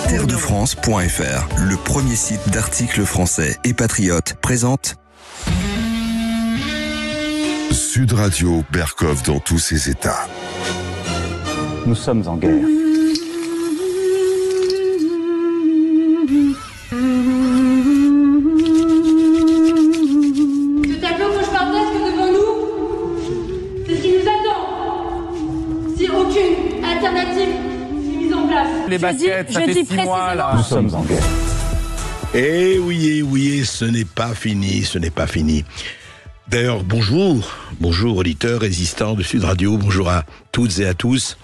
Terredefrance.fr, le premier site d'articles français et patriotes, présente Sud Radio, Berkov dans tous ses états. Nous sommes en guerre. Ce tableau cauchemardesque devant nous, c'est ce qui nous attend. Si aucune alternative n'est mise en place. Les baskets, ça fait 6 mois là. Nous sommes en guerre. Eh oui, ce n'est pas fini. D'ailleurs, bonjour auditeurs résistants de Sud Radio, bonjour à toutes et à tous.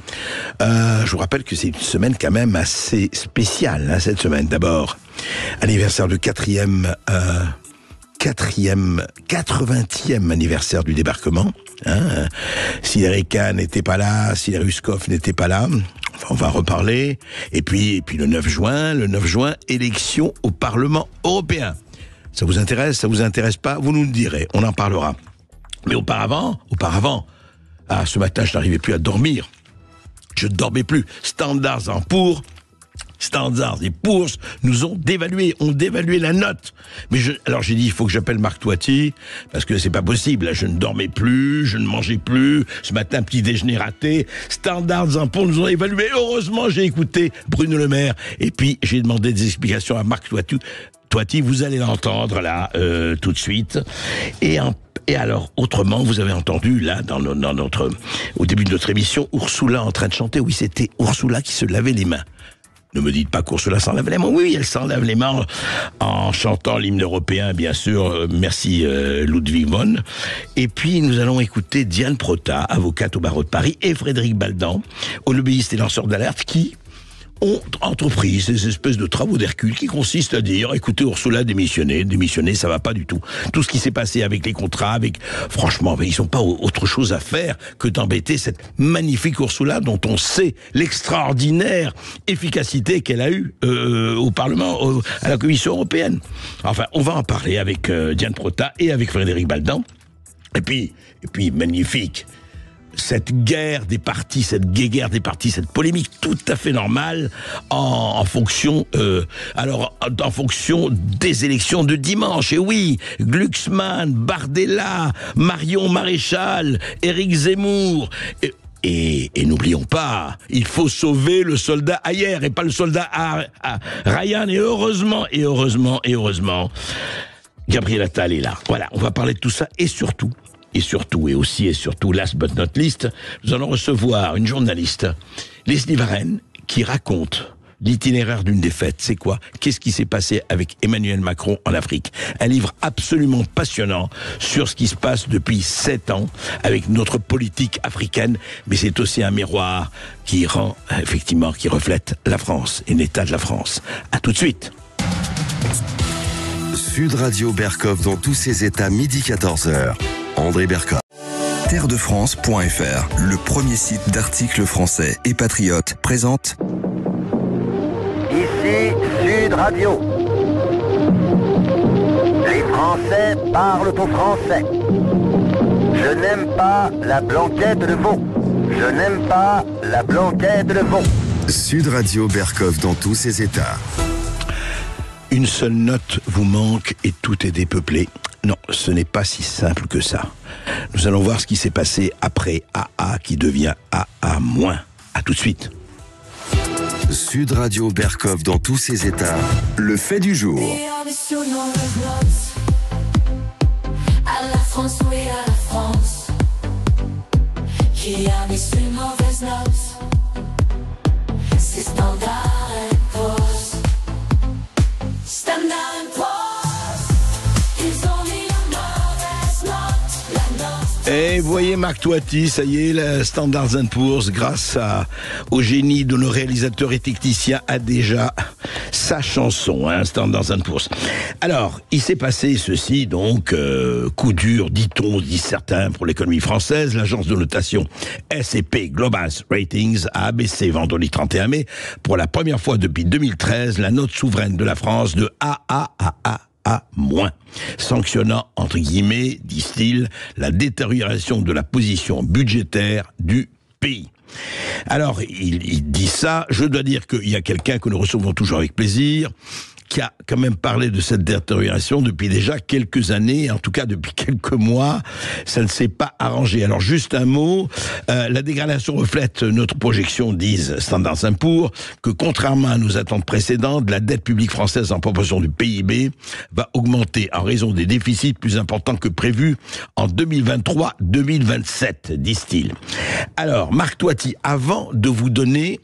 Je vous rappelle que c'est une semaine quand même assez spéciale, cette semaine. D'abord, anniversaire de 80e anniversaire du débarquement. Si Erika n'était pas là, si Ruskov n'était pas là, on va en reparler. Et puis le 9 juin, élection au Parlement européen. Ça vous intéresse, ça vous intéresse pas? Vous nous le direz, on en parlera. Mais auparavant, ce matin, je n'arrivais plus à dormir. Je ne dormais plus. Standards et Poor's nous ont dévalué la note. Alors j'ai dit, il faut que j'appelle Marc Toiti, parce que c'est pas possible. Là, je ne dormais plus, je ne mangeais plus. Ce matin, petit déjeuner raté. Standards & Poor's nous ont évalué. Heureusement, j'ai écouté Bruno Le Maire. Et puis, j'ai demandé des explications à Marc Toiti, vous allez l'entendre là tout de suite. Et alors, autrement, vous avez entendu là au début de notre émission, Ursula en train de chanter. Oui, c'était Ursula qui se lavait les mains. Ne me dites pas qu'Ursula s'en lave les mains. Oui, elle s'en lave les mains en chantant l'hymne européen, bien sûr. Merci Ludwig von. Et puis, nous allons écouter Diane Prota, avocate au barreau de Paris, et Frédéric Baldan, au lobbyiste et lanceur d'alerte, qui ont entrepris ces espèces de travaux d'Hercule qui consistent à dire, écoutez, Ursula, démissionner, ça va pas du tout. Tout ce qui s'est passé avec les contrats, franchement, ils n'ont pas autre chose à faire que d'embêter cette magnifique Ursula dont on sait l'extraordinaire efficacité qu'elle a eue au Parlement, à la Commission européenne. Enfin, on va en parler avec Diane Prota et avec Frédéric Baldan. Et puis, magnifique. Cette guerre des partis, cette polémique tout à fait normale en fonction des élections de dimanche. Et oui, Glucksmann, Bardella, Marion Maréchal, Éric Zemmour. Et n'oublions pas, il faut sauver le soldat Ayer et pas le soldat Ryan. Et heureusement, Gabriel Attal est là. Voilà, on va parler de tout ça et surtout, last but not least, nous allons recevoir une journaliste, Leslie Varenne, qui raconte l'itinéraire d'une défaite. C'est quoi? Qu'est-ce qui s'est passé avec Emmanuel Macron en Afrique? Un livre absolument passionnant sur ce qui se passe depuis 7 ans avec notre politique africaine, mais c'est aussi un miroir qui reflète la France et l'état de la France. À tout de suite. Sud Radio, Berkov dans tous ses états, midi 14h. André Berkov. Terredefrance.fr, le premier site d'articles français et patriotes, présente Ici Sud Radio. Les Français parlent au français. Je n'aime pas la blanquette de veau. Sud Radio, Berkov dans tous ses états. Une seule note vous manque et tout est dépeuplé. Non, ce n'est pas si simple que ça. Nous allons voir ce qui s'est passé après AA qui devient AA-. À tout de suite. Sud Radio, Berkov dans tous ses états. Le fait du jour. À la France, oui, à la France. Qui a mis une mauvaise note. C'est Standard & Poor's. Standard & Poor's. Ils ont mis une mauvaise note. La note. Et vous voyez Marc Toiti, ça y est, la Standard & Poor's, grâce au génie de nos réalisateurs et techniciens, a déjà sa chanson, Standard & Poor's. Alors, il s'est passé ceci, donc, coup dur, dit-on, disent certains, pour l'économie française. L'agence de notation S&P Global Ratings a abaissé vendredi 31 mai, pour la première fois depuis 2013, la note souveraine de la France de AA à A-, sanctionnant, entre guillemets, disent-ils, la détérioration de la position budgétaire du pays. Alors, il dit ça. Je dois dire qu'il y a quelqu'un que nous recevons toujours avec plaisir, qui a quand même parlé de cette détérioration depuis déjà quelques années, en tout cas depuis quelques mois, ça ne s'est pas arrangé. Alors juste un mot, la dégradation reflète notre projection, disent Standard & Poor's, que contrairement à nos attentes précédentes, la dette publique française en proportion du PIB va augmenter en raison des déficits plus importants que prévus en 2023-2027, disent-ils. Alors, Marc Toiti, avant de vous donner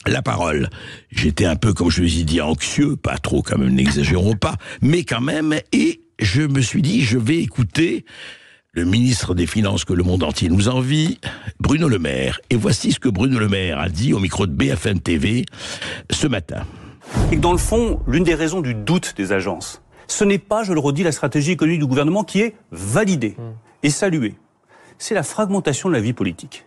la parole, j'étais un peu, comme je vous ai dit, anxieux, pas trop quand même, n'exagérons pas, mais quand même, et je me suis dit, je vais écouter le ministre des Finances que le monde entier nous envie, Bruno Le Maire. Et voici ce que Bruno Le Maire a dit au micro de BFM TV ce matin. Et que dans le fond, l'une des raisons du doute des agences, ce n'est pas, je le redis, la stratégie économique du gouvernement qui est validée et saluée. C'est la fragmentation de la vie politique.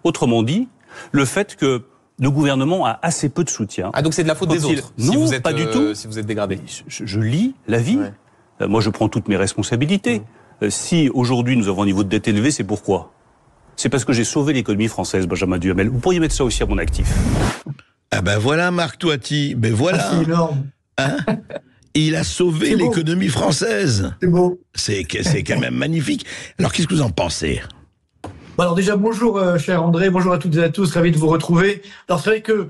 Autrement dit, le fait que le gouvernement a assez peu de soutien. Ah, donc c'est de la faute des autres? Non, si vous êtes, pas du tout. Si vous êtes dégradé. Je lis l'avis. Ouais. Moi, je prends toutes mes responsabilités. Si aujourd'hui nous avons un niveau de dette élevé, c'est pourquoi? C'est parce que j'ai sauvé l'économie française, Benjamin Duhamel. Vous pourriez mettre ça aussi à mon actif. Ah ben voilà, Marc Toiti, ben voilà. C'est énorme. Hein? Il a sauvé l'économie française. C'est beau. C'est quand même magnifique. Alors, qu'est-ce que vous en pensez? Bon, alors déjà, bonjour cher André, bonjour à toutes et à tous, ravi de vous retrouver. Alors c'est vrai que,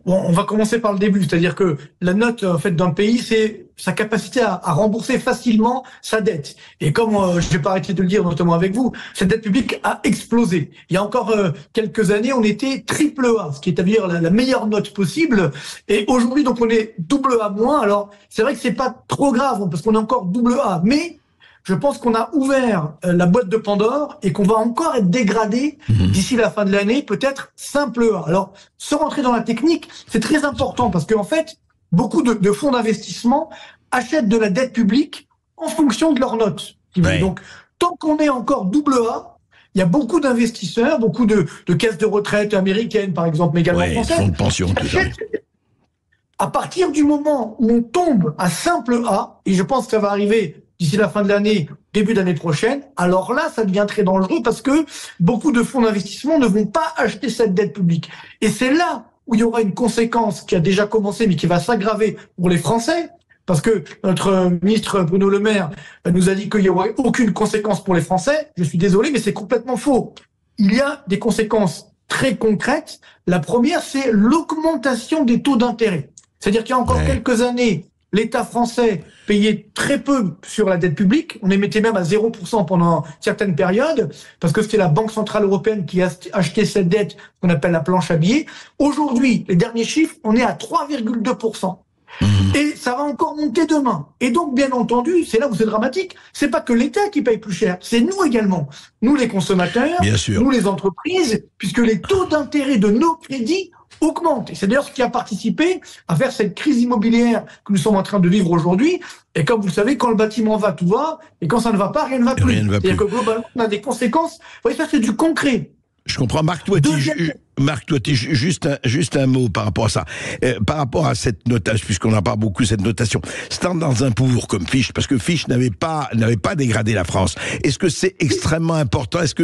on va commencer par le début, c'est-à-dire que la note en fait d'un pays, c'est sa capacité à rembourser facilement sa dette. Et comme je vais pas arrêter de le dire, notamment avec vous, cette dette publique a explosé. Il y a encore quelques années, on était AAA, ce qui est à dire la meilleure note possible. Et aujourd'hui, donc on est AA-. Alors c'est vrai que c'est pas trop grave parce qu'on est encore AA, mais je pense qu'on a ouvert la boîte de Pandore et qu'on va encore être dégradé d'ici la fin de l'année, peut-être simple A. Alors, sans rentrer dans la technique, c'est très important parce qu'en fait, beaucoup de fonds d'investissement achètent de la dette publique en fonction de leur note. Ouais. Donc, tant qu'on est encore AA, il y a beaucoup d'investisseurs, beaucoup de caisses de retraite américaines, par exemple, mais également françaises. Fonds de pension, tout ça. À partir du moment où on tombe à simple A, et je pense que ça va arriver d'ici la fin de l'année, début d'année prochaine, alors là, ça devient très dangereux parce que beaucoup de fonds d'investissement ne vont pas acheter cette dette publique. Et c'est là où il y aura une conséquence qui a déjà commencé, mais qui va s'aggraver pour les Français, parce que notre ministre Bruno Le Maire nous a dit qu'il n'y aurait aucune conséquence pour les Français. Je suis désolé, mais c'est complètement faux. Il y a des conséquences très concrètes. La première, c'est l'augmentation des taux d'intérêt. C'est-à-dire qu'il y a encore quelques années, l'État français payait très peu sur la dette publique. On émettait même à 0% pendant certaines périodes, parce que c'était la Banque Centrale Européenne qui a acheté cette dette, qu'on appelle la planche à billets. Aujourd'hui, les derniers chiffres, on est à 3,2%. Et ça va encore monter demain. Et donc, bien entendu, c'est là où c'est dramatique. C'est pas que l'État qui paye plus cher, c'est nous également. Nous, les consommateurs, nous, les entreprises, puisque les taux d'intérêt de nos crédits augmente. Et c'est d'ailleurs ce qui a participé à faire cette crise immobilière que nous sommes en train de vivre aujourd'hui. Et comme vous le savez, quand le bâtiment va, tout va. Et quand ça ne va pas, rien ne va plus. C'est-à-dire que globalement, on a des conséquences. Vous voyez, ça, c'est du concret. Je comprends. Marc Toiti, juste un mot par rapport à ça. Par rapport à cette notation, puisqu'on en parle beaucoup, cette notation. Standard & Poor's comme Fitch, parce que Fitch n'avait pas dégradé la France. Est-ce que c'est extrêmement important? Est-ce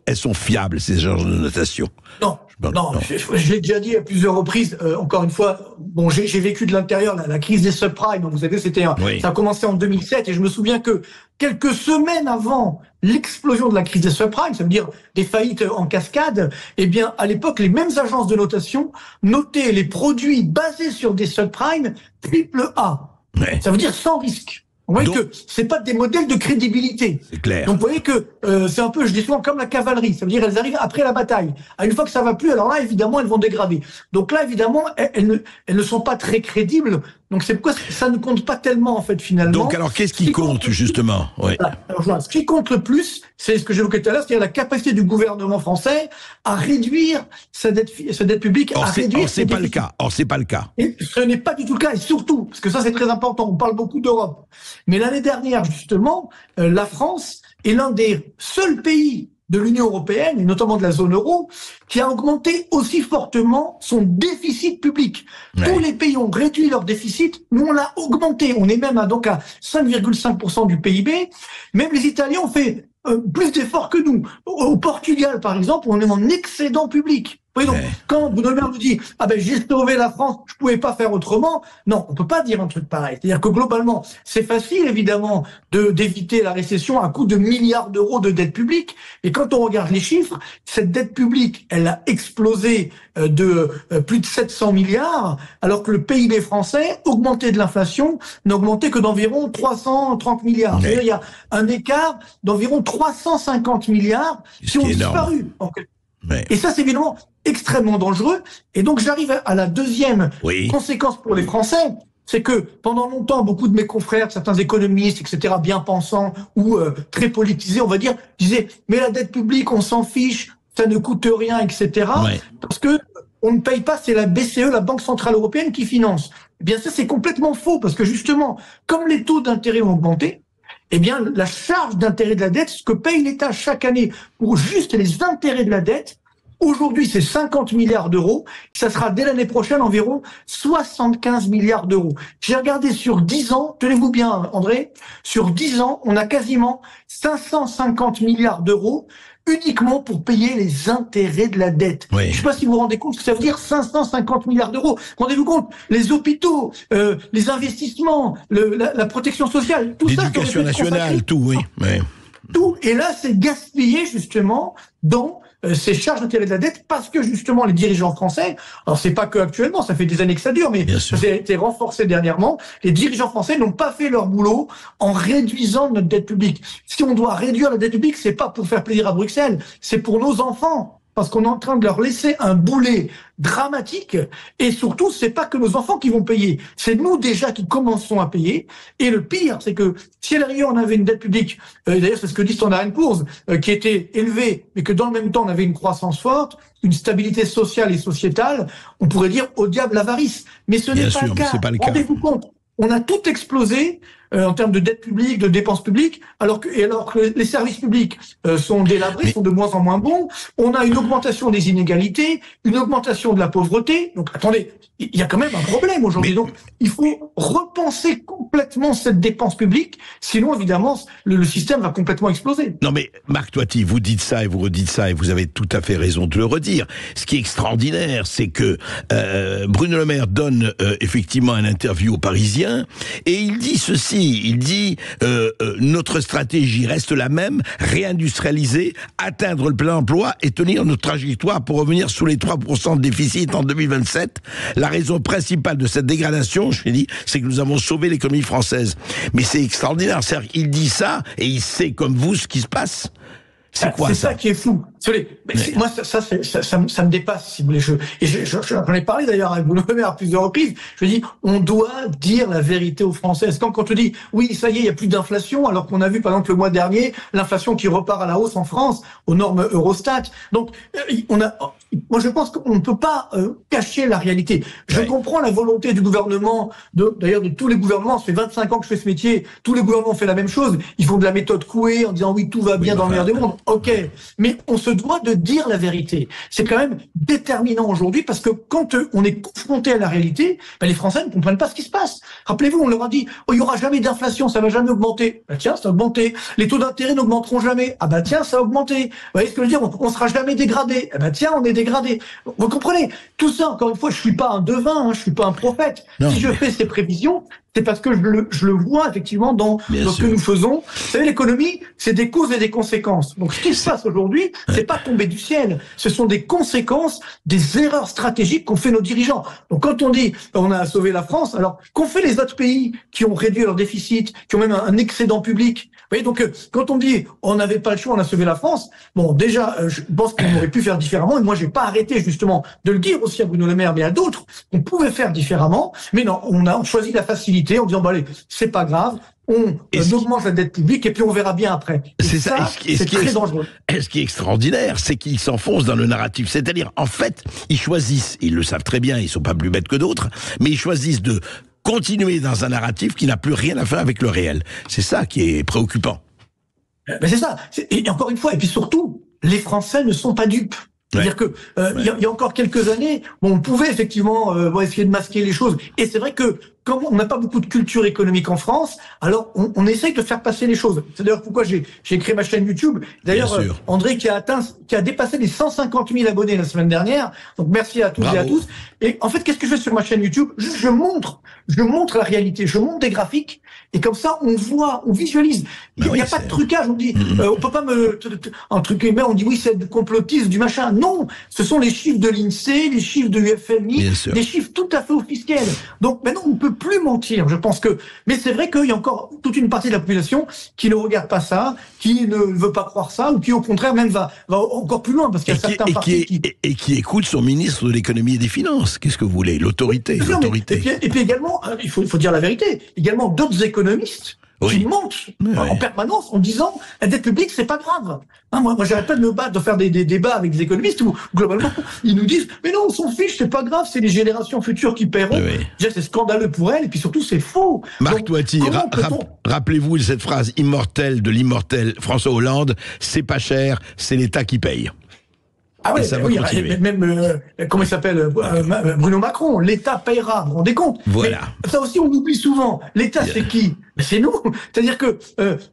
elles sont fiables, ces genres de notations? Non. Je l'ai déjà dit à plusieurs reprises, encore une fois, bon, j'ai vécu de l'intérieur la crise des subprimes, vous savez, ça a commencé en 2007, et je me souviens que quelques semaines avant l'explosion de la crise des subprimes, ça veut dire des faillites en cascade, eh bien, à l'époque, les mêmes agences de notation notaient les produits basés sur des subprimes AAA. Ça veut dire sans risque. Vous voyez que c'est pas des modèles de crédibilité. C'est clair. Donc vous voyez que c'est un peu, je dis souvent, comme la cavalerie. Ça veut dire elles arrivent après la bataille. Une fois que ça va plus, alors là, évidemment, elles vont dégrader. Donc là, évidemment, elles ne sont pas très crédibles. Donc c'est pourquoi ça ne compte pas tellement, en fait, finalement. Donc alors, qu'est-ce qui compte, justement? Alors, ce qui compte le plus, c'est ce que j'évoquais tout à l'heure, c'est-à-dire la capacité du gouvernement français à réduire sa dette publique. Or, c'est pas le cas. Et ce n'est pas du tout le cas, et surtout, parce que ça, c'est très important, on parle beaucoup d'Europe. Mais l'année dernière, justement, la France est l'un des seuls pays de l'Union européenne, et notamment de la zone euro, qui a augmenté aussi fortement son déficit public. Tous les pays ont réduit leur déficit, nous on l'a augmenté. On est même à 5,5% du PIB. Même les Italiens ont fait plus d'efforts que nous. Au Portugal, par exemple, on est en excédent public. Oui, donc, quand Bruno Le Maire nous dit « Ah ben, j'ai sauvé la France, je pouvais pas faire autrement », non, on peut pas dire un truc pareil. C'est-à-dire que globalement, c'est facile, évidemment, d'éviter la récession à coup de milliards d'euros de dette publique. Et quand on regarde les chiffres, cette dette publique, elle a explosé de plus de 700 milliards, alors que le PIB français, augmenté de l'inflation, n'a augmenté que d'environ 330 milliards. C'est-à-dire, il y a un écart d'environ 350 milliards qui ont disparu. Et ça, c'est évidemment extrêmement dangereux. Et donc, j'arrive à la deuxième conséquence pour les Français, c'est que pendant longtemps, beaucoup de mes confrères, certains économistes, etc., bien pensants ou très politisés, on va dire, disaient « mais la dette publique, on s'en fiche, ça ne coûte rien, etc. » Parce que on ne paye pas, c'est la BCE, la Banque Centrale Européenne, qui finance. Eh bien, ça, c'est complètement faux, parce que justement, comme les taux d'intérêt ont augmenté, eh bien, la charge d'intérêt de la dette, ce que paye l'État chaque année pour juste les intérêts de la dette, aujourd'hui, c'est 50 milliards d'euros. Ça sera dès l'année prochaine environ 75 milliards d'euros. J'ai regardé sur 10 ans, tenez-vous bien, André, sur 10 ans, on a quasiment 550 milliards d'euros uniquement pour payer les intérêts de la dette. Je ne sais pas si vous vous rendez compte ce que ça veut dire, 550 milliards d'euros. Rendez-vous compte, les hôpitaux, les investissements, la protection sociale, tout ça... L'éducation nationale, tout, Tout, et là, c'est gaspillé justement dans ces charges d'intérêt de la dette, parce que justement les dirigeants français, alors c'est pas que actuellement, ça fait des années que ça dure, mais ça a été renforcé dernièrement, les dirigeants français n'ont pas fait leur boulot en réduisant notre dette publique. Si on doit réduire la dette publique, c'est pas pour faire plaisir à Bruxelles, c'est pour nos enfants. Parce qu'on est en train de leur laisser un boulet dramatique, et surtout, c'est pas que nos enfants qui vont payer, c'est nous déjà qui commençons à payer. Et le pire, c'est que si à l'arrière on avait une dette publique, d'ailleurs c'est ce que dit Standard & Poor's, qui était élevée, mais que dans le même temps on avait une croissance forte, une stabilité sociale et sociétale, on pourrait dire au diable l'avarice. Mais ce n'est pas le cas. Rendez-vous compte, on a tout explosé en termes de dette publique, de dépenses publiques, alors que les services publics sont délabrés, sont de moins en moins bons. On a une augmentation des inégalités, une augmentation de la pauvreté. Donc attendez, il y a quand même un problème aujourd'hui. Donc il faut repenser complètement cette dépense publique, sinon évidemment le système va complètement exploser. Non mais Marc Toiti, vous dites ça et vous redites ça et vous avez tout à fait raison de le redire. Ce qui est extraordinaire, c'est que Bruno Le Maire donne effectivement une interview aux Parisiens et il dit ceci. Il dit notre stratégie reste la même, réindustrialiser, atteindre le plein emploi et tenir notre trajectoire pour revenir sous les 3% de déficit en 2027. La raison principale de cette dégradation, je l'ai dit, c'est que nous avons sauvé l'économie française. Mais c'est extraordinaire, c'est-à-dire qu'il dit ça et il sait comme vous ce qui se passe. C'est quoi ça ? C'est ça qui est fou. Moi, ça me dépasse, si vous voulez. J'en ai parlé d'ailleurs avec Bruno Le Maire à plusieurs reprises. Je dis, on doit dire la vérité aux Français. Quand on te dit, oui, ça y est, il n'y a plus d'inflation, alors qu'on a vu, par exemple, le mois dernier, l'inflation qui repart à la hausse en France, aux normes Eurostat. Donc, moi, je pense qu'on ne peut pas cacher la réalité. Je comprends la volonté du gouvernement, d'ailleurs de tous les gouvernements. Ça fait 25 ans que je fais ce métier. Tous les gouvernements ont fait la même chose. Ils font de la méthode Coué en disant, oui, tout va bien dans le meilleur des mondes. Ok. Mais on se doit de dire la vérité. C'est quand même déterminant aujourd'hui parce que quand on est confronté à la réalité, les Français ne comprennent pas ce qui se passe. Rappelez-vous, on leur a dit, il y aura jamais d'inflation, ça va jamais augmenter. Tiens, ça a augmenté. Les taux d'intérêt n'augmenteront jamais. Tiens, ça a augmenté. Vous voyez ce que je veux dire? On sera jamais dégradé. Tiens, on est dégradé. Vous comprenez? Tout ça, encore une fois, je suis pas un devin, je suis pas un prophète. Non, si je fais ces prévisions, c'est parce que je le vois effectivement dans ce que nous faisons. Vous savez, l'économie, c'est des causes et des conséquences. Donc, ce qui se passe aujourd'hui, c'est pas tombé du ciel. Ce sont des conséquences des erreurs stratégiques qu'ont fait nos dirigeants. Donc, quand on dit on a sauvé la France, alors qu'ont fait les autres pays qui ont réduit leur déficit, qui ont même un excédent public? Vous voyez, donc quand on dit on n'avait pas le choix, on a sauvé la France. Bon, déjà, je pense qu'on aurait pu faire différemment. Et moi, j'ai pas arrêté justement de le dire aussi à Bruno Le Maire, mais à d'autres, on pouvait faire différemment. Mais non, on a choisi la facilité en disant, allez, c'est pas grave, on augmente la dette publique et puis on verra bien après. C'est ça, c'est très dangereux. Ce qui est extraordinaire, c'est qu'ils s'enfoncent dans le narratif. C'est-à-dire, en fait, ils choisissent, ils le savent très bien, ils sont pas plus bêtes que d'autres, mais ils choisissent de continuer dans un narratif qui n'a plus rien à faire avec le réel. C'est ça qui est préoccupant. C'est ça. Et encore une fois, et puis surtout, les Français ne sont pas dupes. C'est-à-dire que il y a encore quelques années, on pouvait effectivement essayer de masquer les choses. Et c'est vrai que comme on n'a pas beaucoup de culture économique en France, alors on essaye de faire passer les choses. C'est d'ailleurs pourquoi j'ai créé ma chaîne YouTube. D'ailleurs, André qui a dépassé les 150 000 abonnés la semaine dernière. Donc merci à tous et à tous. Et en fait, qu'est-ce que je fais sur ma chaîne YouTube? Je montre la réalité, je montre des graphiques, et comme ça, on voit, on visualise. Il n'y a pas de trucage. On dit, on peut pas un truc humain. On dit oui, c'est du complotisme, du machin. Non, ce sont les chiffres de l'INSEE, les chiffres de l'UFMI, des chiffres tout à fait officiels. Donc maintenant, on ne peut plus mentir. Je pense que, mais c'est vrai qu'il y a encore toute une partie de la population qui ne regarde pas ça, qui ne veut pas croire ça, ou qui au contraire même va encore plus loin, parce qu'il y a certains partis qui écoute son ministre de l'économie et des finances. Qu'est-ce que vous voulez? L'autorité. Et puis également, il faut dire la vérité, également d'autres économistes qui mentent en permanence en disant la dette publique, c'est pas grave. Hein, moi j'arrête pas de me battre, de faire des débats avec des économistes où globalement ils nous disent mais non, on s'en fiche, c'est pas grave, c'est les générations futures qui paieront. Déjà c'est scandaleux pour elles, et puis surtout c'est faux. Marc Toiti, rappelez-vous de cette phrase immortelle de l'immortel François Hollande, c'est pas cher, c'est l'État qui paye. Ah oui, même comment il s'appelle, Bruno Macron, l'État payera, vous vous rendez compte? Voilà. Mais ça aussi on oublie souvent. L'État c'est qui? C'est nous. C'est-à-dire que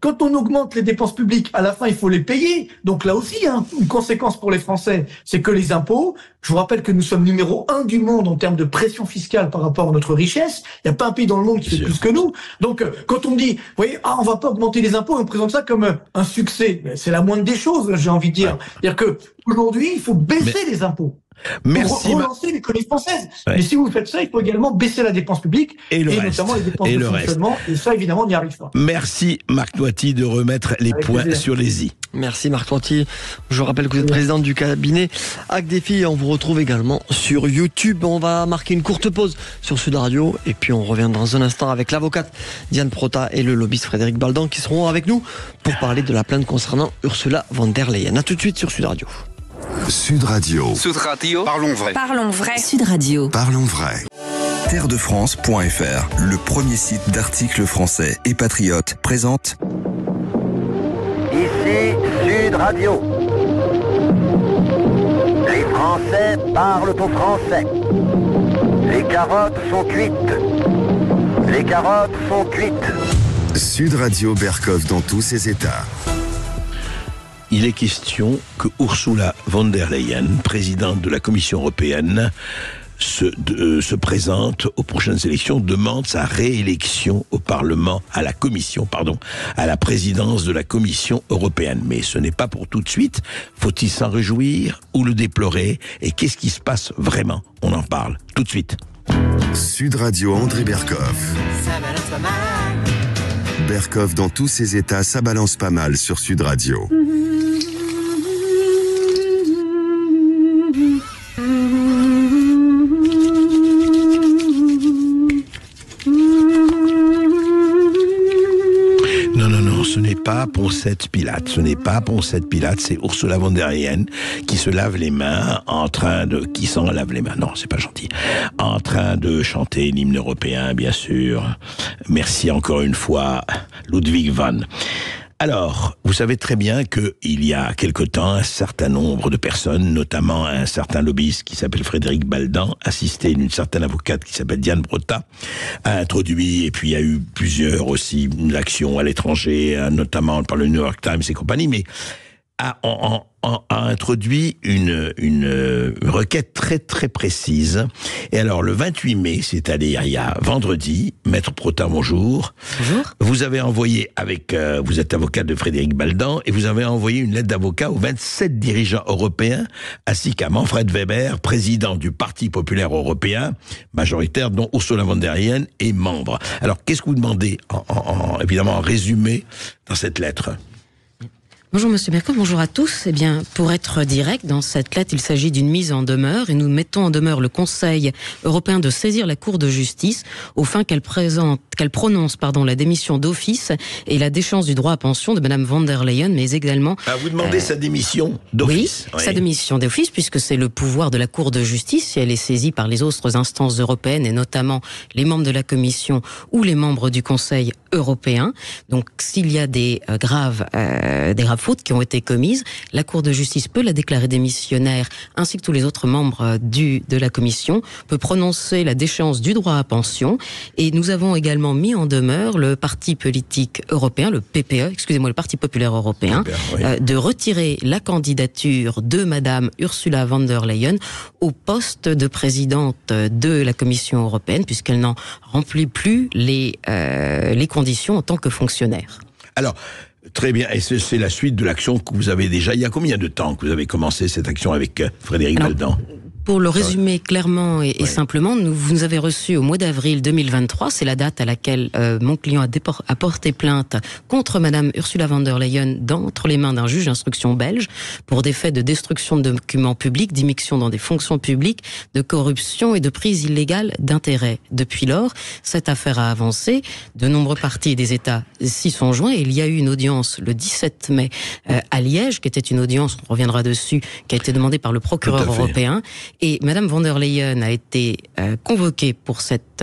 quand on augmente les dépenses publiques, à la fin il faut les payer. Donc là aussi, une conséquence pour les Français, c'est que les impôts. Je vous rappelle que nous sommes numéro 1 du monde en termes de pression fiscale par rapport à notre richesse. Il n'y a pas un pays dans le monde qui fait plus que nous. Donc quand on dit, vous voyez, on va pas augmenter les impôts, on présente ça comme un succès. C'est la moindre des choses, j'ai envie de dire. C'est-à-dire que aujourd'hui, il faut baisser les impôts. Merci. Pour relancer l'économie française. Mais si vous faites ça, il faut également baisser la dépense publique et notamment les dépenses de fonctionnement. Et ça, évidemment, on n'y arrive pas. Merci Marc Toiti de remettre les points sur les i. Merci Marc Toiti. Je rappelle que vous êtes président du cabinet Hack-Défi. On vous retrouve également sur YouTube. On va marquer une courte pause sur Sud Radio et puis on revient dans un instant avec l'avocate Diane Prota et le lobbyiste Frédéric Baldan qui seront avec nous pour parler de la plainte concernant Ursula von der Leyen. A tout de suite sur Sud Radio. Sud Radio. Sud Radio. Parlons vrai. Parlons vrai. Sud Radio. Parlons vrai. Terredefrance.fr, le premier site d'articles français et patriotes, présente Ici Sud Radio. Les Français parlent au français. Les carottes sont cuites. Les carottes sont cuites. Sud Radio Berkov dans tous ses états. Il est question que Ursula von der Leyen, présidente de la Commission européenne, se présente aux prochaines élections, demande sa réélection au Parlement, à la présidence de la Commission européenne. Mais ce n'est pas pour tout de suite. Faut-il s'en réjouir ou le déplorer? Et qu'est-ce qui se passe vraiment? On en parle tout de suite. Sud Radio André Berkov. Berkov dans tous ses états, ça balance pas mal sur Sud Radio. Ce n'est pas Poncette Pilate, c'est Ursula von der Leyen qui se lave les mains qui s'en lave les mains, non, c'est pas gentil, en train de chanter l'hymne européen, bien sûr. Merci encore une fois, Ludwig van. Alors, vous savez très bien qu'il y a quelque temps, un certain nombre de personnes, notamment un certain lobbyiste qui s'appelle Frédéric Baldan, assisté d'une certaine avocate qui s'appelle Diane Prota, a introduit, et puis il y a eu plusieurs aussi actions à l'étranger, notamment par le New York Times et compagnie, mais a introduit une requête très très précise. Et alors le 28 mai, c'est-à-dire il y a vendredi, Maître Prota, bonjour. Bonjour. Vous avez envoyé vous êtes avocat de Frédéric Baldan, et vous avez envoyé une lettre d'avocat aux 27 dirigeants européens, ainsi qu'à Manfred Weber, président du Parti populaire européen, majoritaire, dont Ursula von der Leyen est membre. Alors qu'est-ce que vous demandez évidemment en résumé dans cette lettre? Bonjour Monsieur Berkov, bonjour à tous. Eh bien, pour être direct, dans cette lettre, il s'agit d'une mise en demeure et nous mettons en demeure le Conseil européen de saisir la Cour de justice au fin qu'elle prononce la démission d'office et la déchéance du droit à pension de Madame von der Leyen, mais également... vous demandez sa démission d'office? Oui, sa démission d'office, puisque c'est le pouvoir de la Cour de justice, si elle est saisie par les autres instances européennes, et notamment les membres de la Commission ou les membres du Conseil européen. Donc, s'il y a des graves fautes qui ont été commises, la Cour de justice peut la déclarer démissionnaire, ainsi que tous les autres membres de la commission, peut prononcer la déchéance du droit à pension. Et nous avons également mis en demeure le parti politique européen, le PPE, le Parti populaire européen, de retirer la candidature de Madame Ursula von der Leyen au poste de présidente de la Commission européenne, puisqu'elle n'en remplit plus les conditions en tant que fonctionnaire. Alors, très bien, et c'est la suite de l'action que vous avez déjà. Il y a combien de temps que vous avez commencé cette action avec Frédéric Baldan ? Pour le résumer clairement et simplement, vous nous avez reçu au mois d'avril 2023, c'est la date à laquelle mon client a porté plainte contre Madame Ursula von der Leyen entre les mains d'un juge d'instruction belge pour des faits de destruction de documents publics, d'immixtion dans des fonctions publiques, de corruption et de prise illégale d'intérêts. Depuis lors, cette affaire a avancé, de nombreux partis et des États s'y sont joints et il y a eu une audience le 17 mai à Liège, qui était une audience, on reviendra dessus, qui a été demandée par le procureur européen. Et Madame von der Leyen a été convoquée pour cette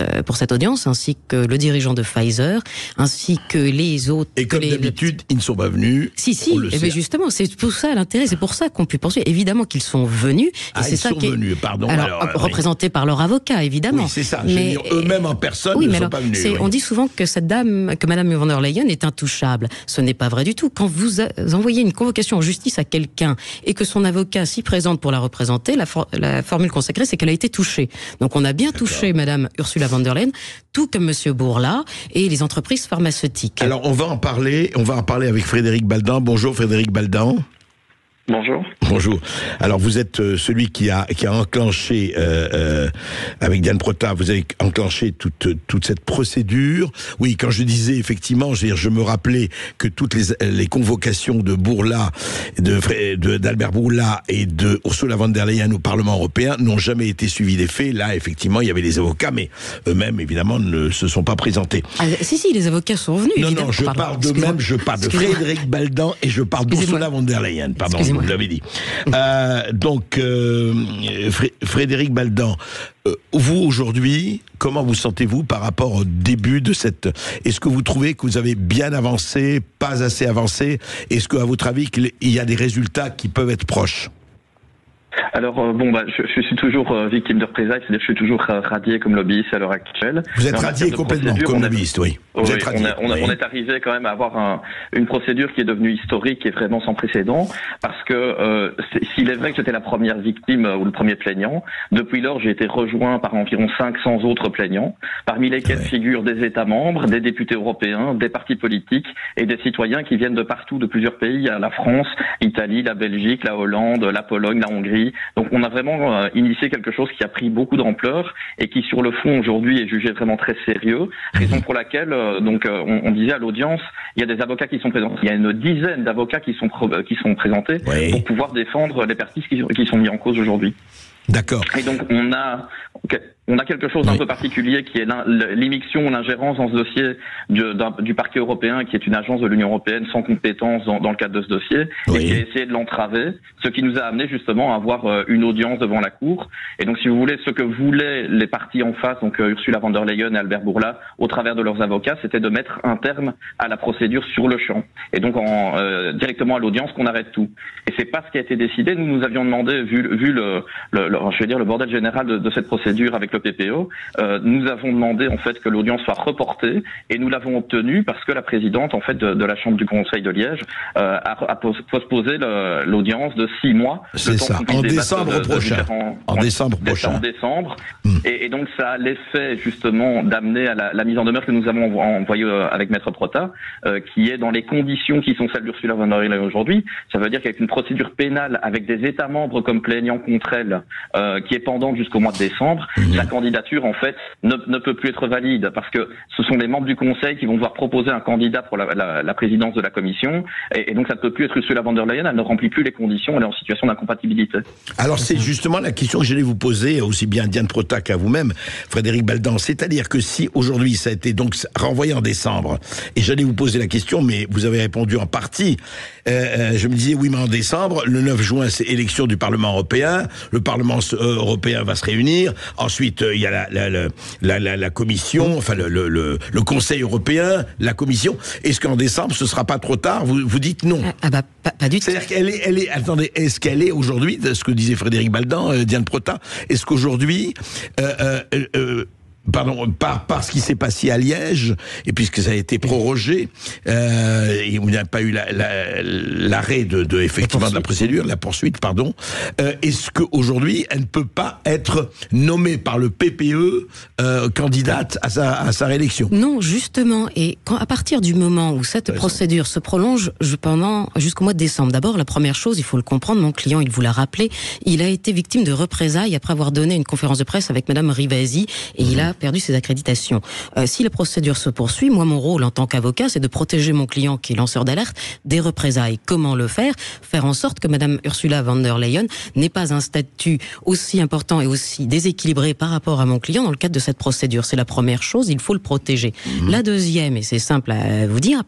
audience, ainsi que le dirigeant de Pfizer, ainsi que les autres. Et comme d'habitude, ils ne sont pas venus. Si, et bien justement, c'est pour ça l'intérêt, c'est pour ça qu'on peut poursuivre. Évidemment qu'ils sont venus. Et c'est ils ça sont venus, pardon. Alors, représentés par leur avocat, évidemment. Oui, c'est ça. Mais eux-mêmes en personne ne sont pas venus. On dit souvent que cette dame, que Madame von der Leyen est intouchable. Ce n'est pas vrai du tout. Quand vous envoyez une convocation en justice à quelqu'un et que son avocat s'y présente pour la représenter, la formule consacrée, c'est qu'elle a été touchée. Donc on a bien touché Madame Ursula von der Leyen, tout comme Monsieur Bourla et les entreprises pharmaceutiques. Alors on va en parler avec Frédéric Baldan. Bonjour Frédéric Baldan. Bonjour. Bonjour. Alors vous êtes celui qui a enclenché avec Diane Prota, vous avez enclenché toute cette procédure. Oui, quand je disais effectivement, je me rappelais que toutes les convocations de Bourla, d'Albert Bourla et de Ursula von der Leyen au Parlement européen n'ont jamais été suivies des faits. Là, effectivement, il y avait les avocats, mais eux-mêmes évidemment ne se sont pas présentés. Si, les avocats sont venus. Non, je parle d'eux-mêmes, je parle de Frédéric Baldan et je parle d'Ursula von der Leyen. Pardon. Vous l'avez dit. Donc, Frédéric Baldan, vous aujourd'hui, comment vous sentez-vous par rapport au début de cette... Est-ce que vous trouvez que vous avez bien avancé, pas assez avancé? Est-ce qu'à votre avis, il y a des résultats qui peuvent être proches? Alors je suis toujours victime de représailles, c'est-à-dire que je suis toujours radié comme lobbyiste à l'heure actuelle. Vous êtes radié complètement comme lobbyiste, oui. On est arrivé quand même à avoir une procédure qui est devenue historique et vraiment sans précédent, parce que s'il est vrai que j'étais la première victime ou le premier plaignant, depuis lors j'ai été rejoint par environ 500 autres plaignants, parmi lesquels figurent des États membres, des députés européens, des partis politiques et des citoyens qui viennent de partout, de plusieurs pays, la France, l'Italie, la Belgique, la Hollande, la Pologne, la Hongrie. Donc on a vraiment initié quelque chose qui a pris beaucoup d'ampleur et qui sur le fond aujourd'hui est jugé vraiment très sérieux, raison pour laquelle on disait à l'audience, il y a des avocats qui sont présents, il y a une dizaine d'avocats qui sont présentés pour pouvoir défendre les partis qui sont mis en cause aujourd'hui. D'accord. Et donc on a quelque chose d'un peu particulier qui est l'immixtion, l'ingérence dans ce dossier du parquet européen, qui est une agence de l'Union européenne sans compétence dans le cadre de ce dossier, et qui a essayé de l'entraver, ce qui nous a amené justement à avoir une audience devant la Cour. Et donc si vous voulez, ce que voulaient les partis en face, donc Ursula von der Leyen et Albert Bourla, au travers de leurs avocats, c'était de mettre un terme à la procédure sur le champ. Et donc directement à l'audience qu'on arrête tout. Et c'est pas ce qui a été décidé. Nous avions demandé, vu le bordel général de cette procédure avec le PPO, nous avons demandé en fait que l'audience soit reportée et nous l'avons obtenu parce que la présidente en fait de la Chambre du Conseil de Liège a postposé l'audience de 6 mois. C'est ça, en décembre prochain. En décembre prochain. Et donc ça a l'effet justement d'amener à la mise en demeure que nous avons envoyée avec Maître Prota, qui est dans les conditions qui sont celles d'Ursula von der Leyen aujourd'hui. Ça veut dire qu'avec une procédure pénale avec des États membres comme plaignants contre elle, qui est pendante jusqu'au mois de décembre, la candidature en fait ne peut plus être valide parce que ce sont les membres du Conseil qui vont devoir proposer un candidat pour la présidence de la Commission et donc ça ne peut plus être Ursula von der Leyen, elle ne remplit plus les conditions, elle est en situation d'incompatibilité. Alors c'est justement la question que j'allais vous poser aussi bien à Diane Prota qu'à vous-même, Frédéric Baldan, c'est-à-dire que si aujourd'hui ça a été donc renvoyé en décembre, et j'allais vous poser la question, mais vous avez répondu en partie, je me disais oui mais en décembre, le 9 juin c'est élection du Parlement européen, le Parlement gouvernement européen va se réunir. Ensuite, il y a la commission, enfin le Conseil européen, la commission. Est-ce qu'en décembre, ce sera pas trop tard? Vous dites non. Pas du tout. C'est-à-dire qu'elle est, attendez, est-ce qu'elle est aujourd'hui, ce que disait Frédéric Baldan, Diane Prota, est-ce qu'aujourd'hui, par ce qui s'est passé à Liège, et puisque ça a été prorogé, et il n'y a pas eu l'arrêt effectivement de la procédure, la poursuite, pardon, est-ce qu'aujourd'hui, elle ne peut pas être nommée par le PPE candidate à sa réélection? Non, justement, et à partir du moment où cette procédure se prolonge jusqu'au mois de décembre, d'abord, la première chose, il faut le comprendre, mon client, il vous l'a rappelé, il a été victime de représailles après avoir donné une conférence de presse avec Madame Rivasi, et il a perdu ses accréditations. Si la procédure se poursuit, moi, mon rôle en tant qu'avocat, c'est de protéger mon client qui est lanceur d'alerte des représailles. Comment le faire? Faire en sorte que Madame Ursula von der Leyen n'ait pas un statut aussi important et aussi déséquilibré par rapport à mon client dans le cadre de cette procédure. C'est la première chose, il faut le protéger. La deuxième, et c'est simple à vous dire,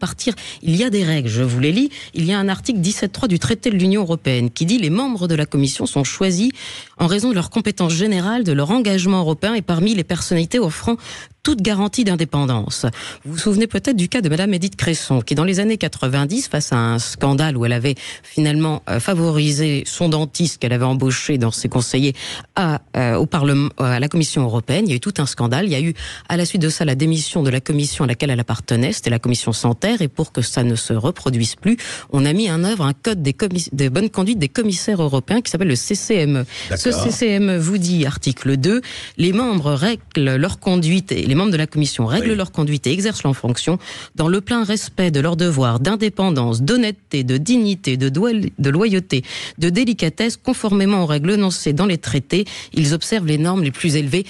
il y a des règles, je vous les lis, il y a un article 17.3 du traité de l'Union européenne qui dit les membres de la Commission sont choisis en raison de leurs compétences générales, de leur engagement européen et parmi les personnalités offrant toute garantie d'indépendance. Vous vous souvenez peut-être du cas de Madame Édith Cresson, qui dans les années 90, face à un scandale où elle avait finalement favorisé son dentiste qu'elle avait embauché dans ses conseillers au Parlement, à la Commission européenne, il y a eu tout un scandale. Il y a eu à la suite de ça la démission de la commission à laquelle elle appartenait, c'était la commission Santerre, et pour que ça ne se reproduise plus, on a mis en œuvre un code des bonnes conduites des commissaires européens qui s'appelle le CCME. Ce CCME vous dit, article 2, les membres règlent leur conduite et les membres de la Commission règlent leur conduite et exercent leurs fonctions dans le plein respect de leurs devoirs d'indépendance, d'honnêteté, de dignité, de loyauté, de délicatesse, conformément aux règles énoncées dans les traités. Ils observent les normes les plus élevées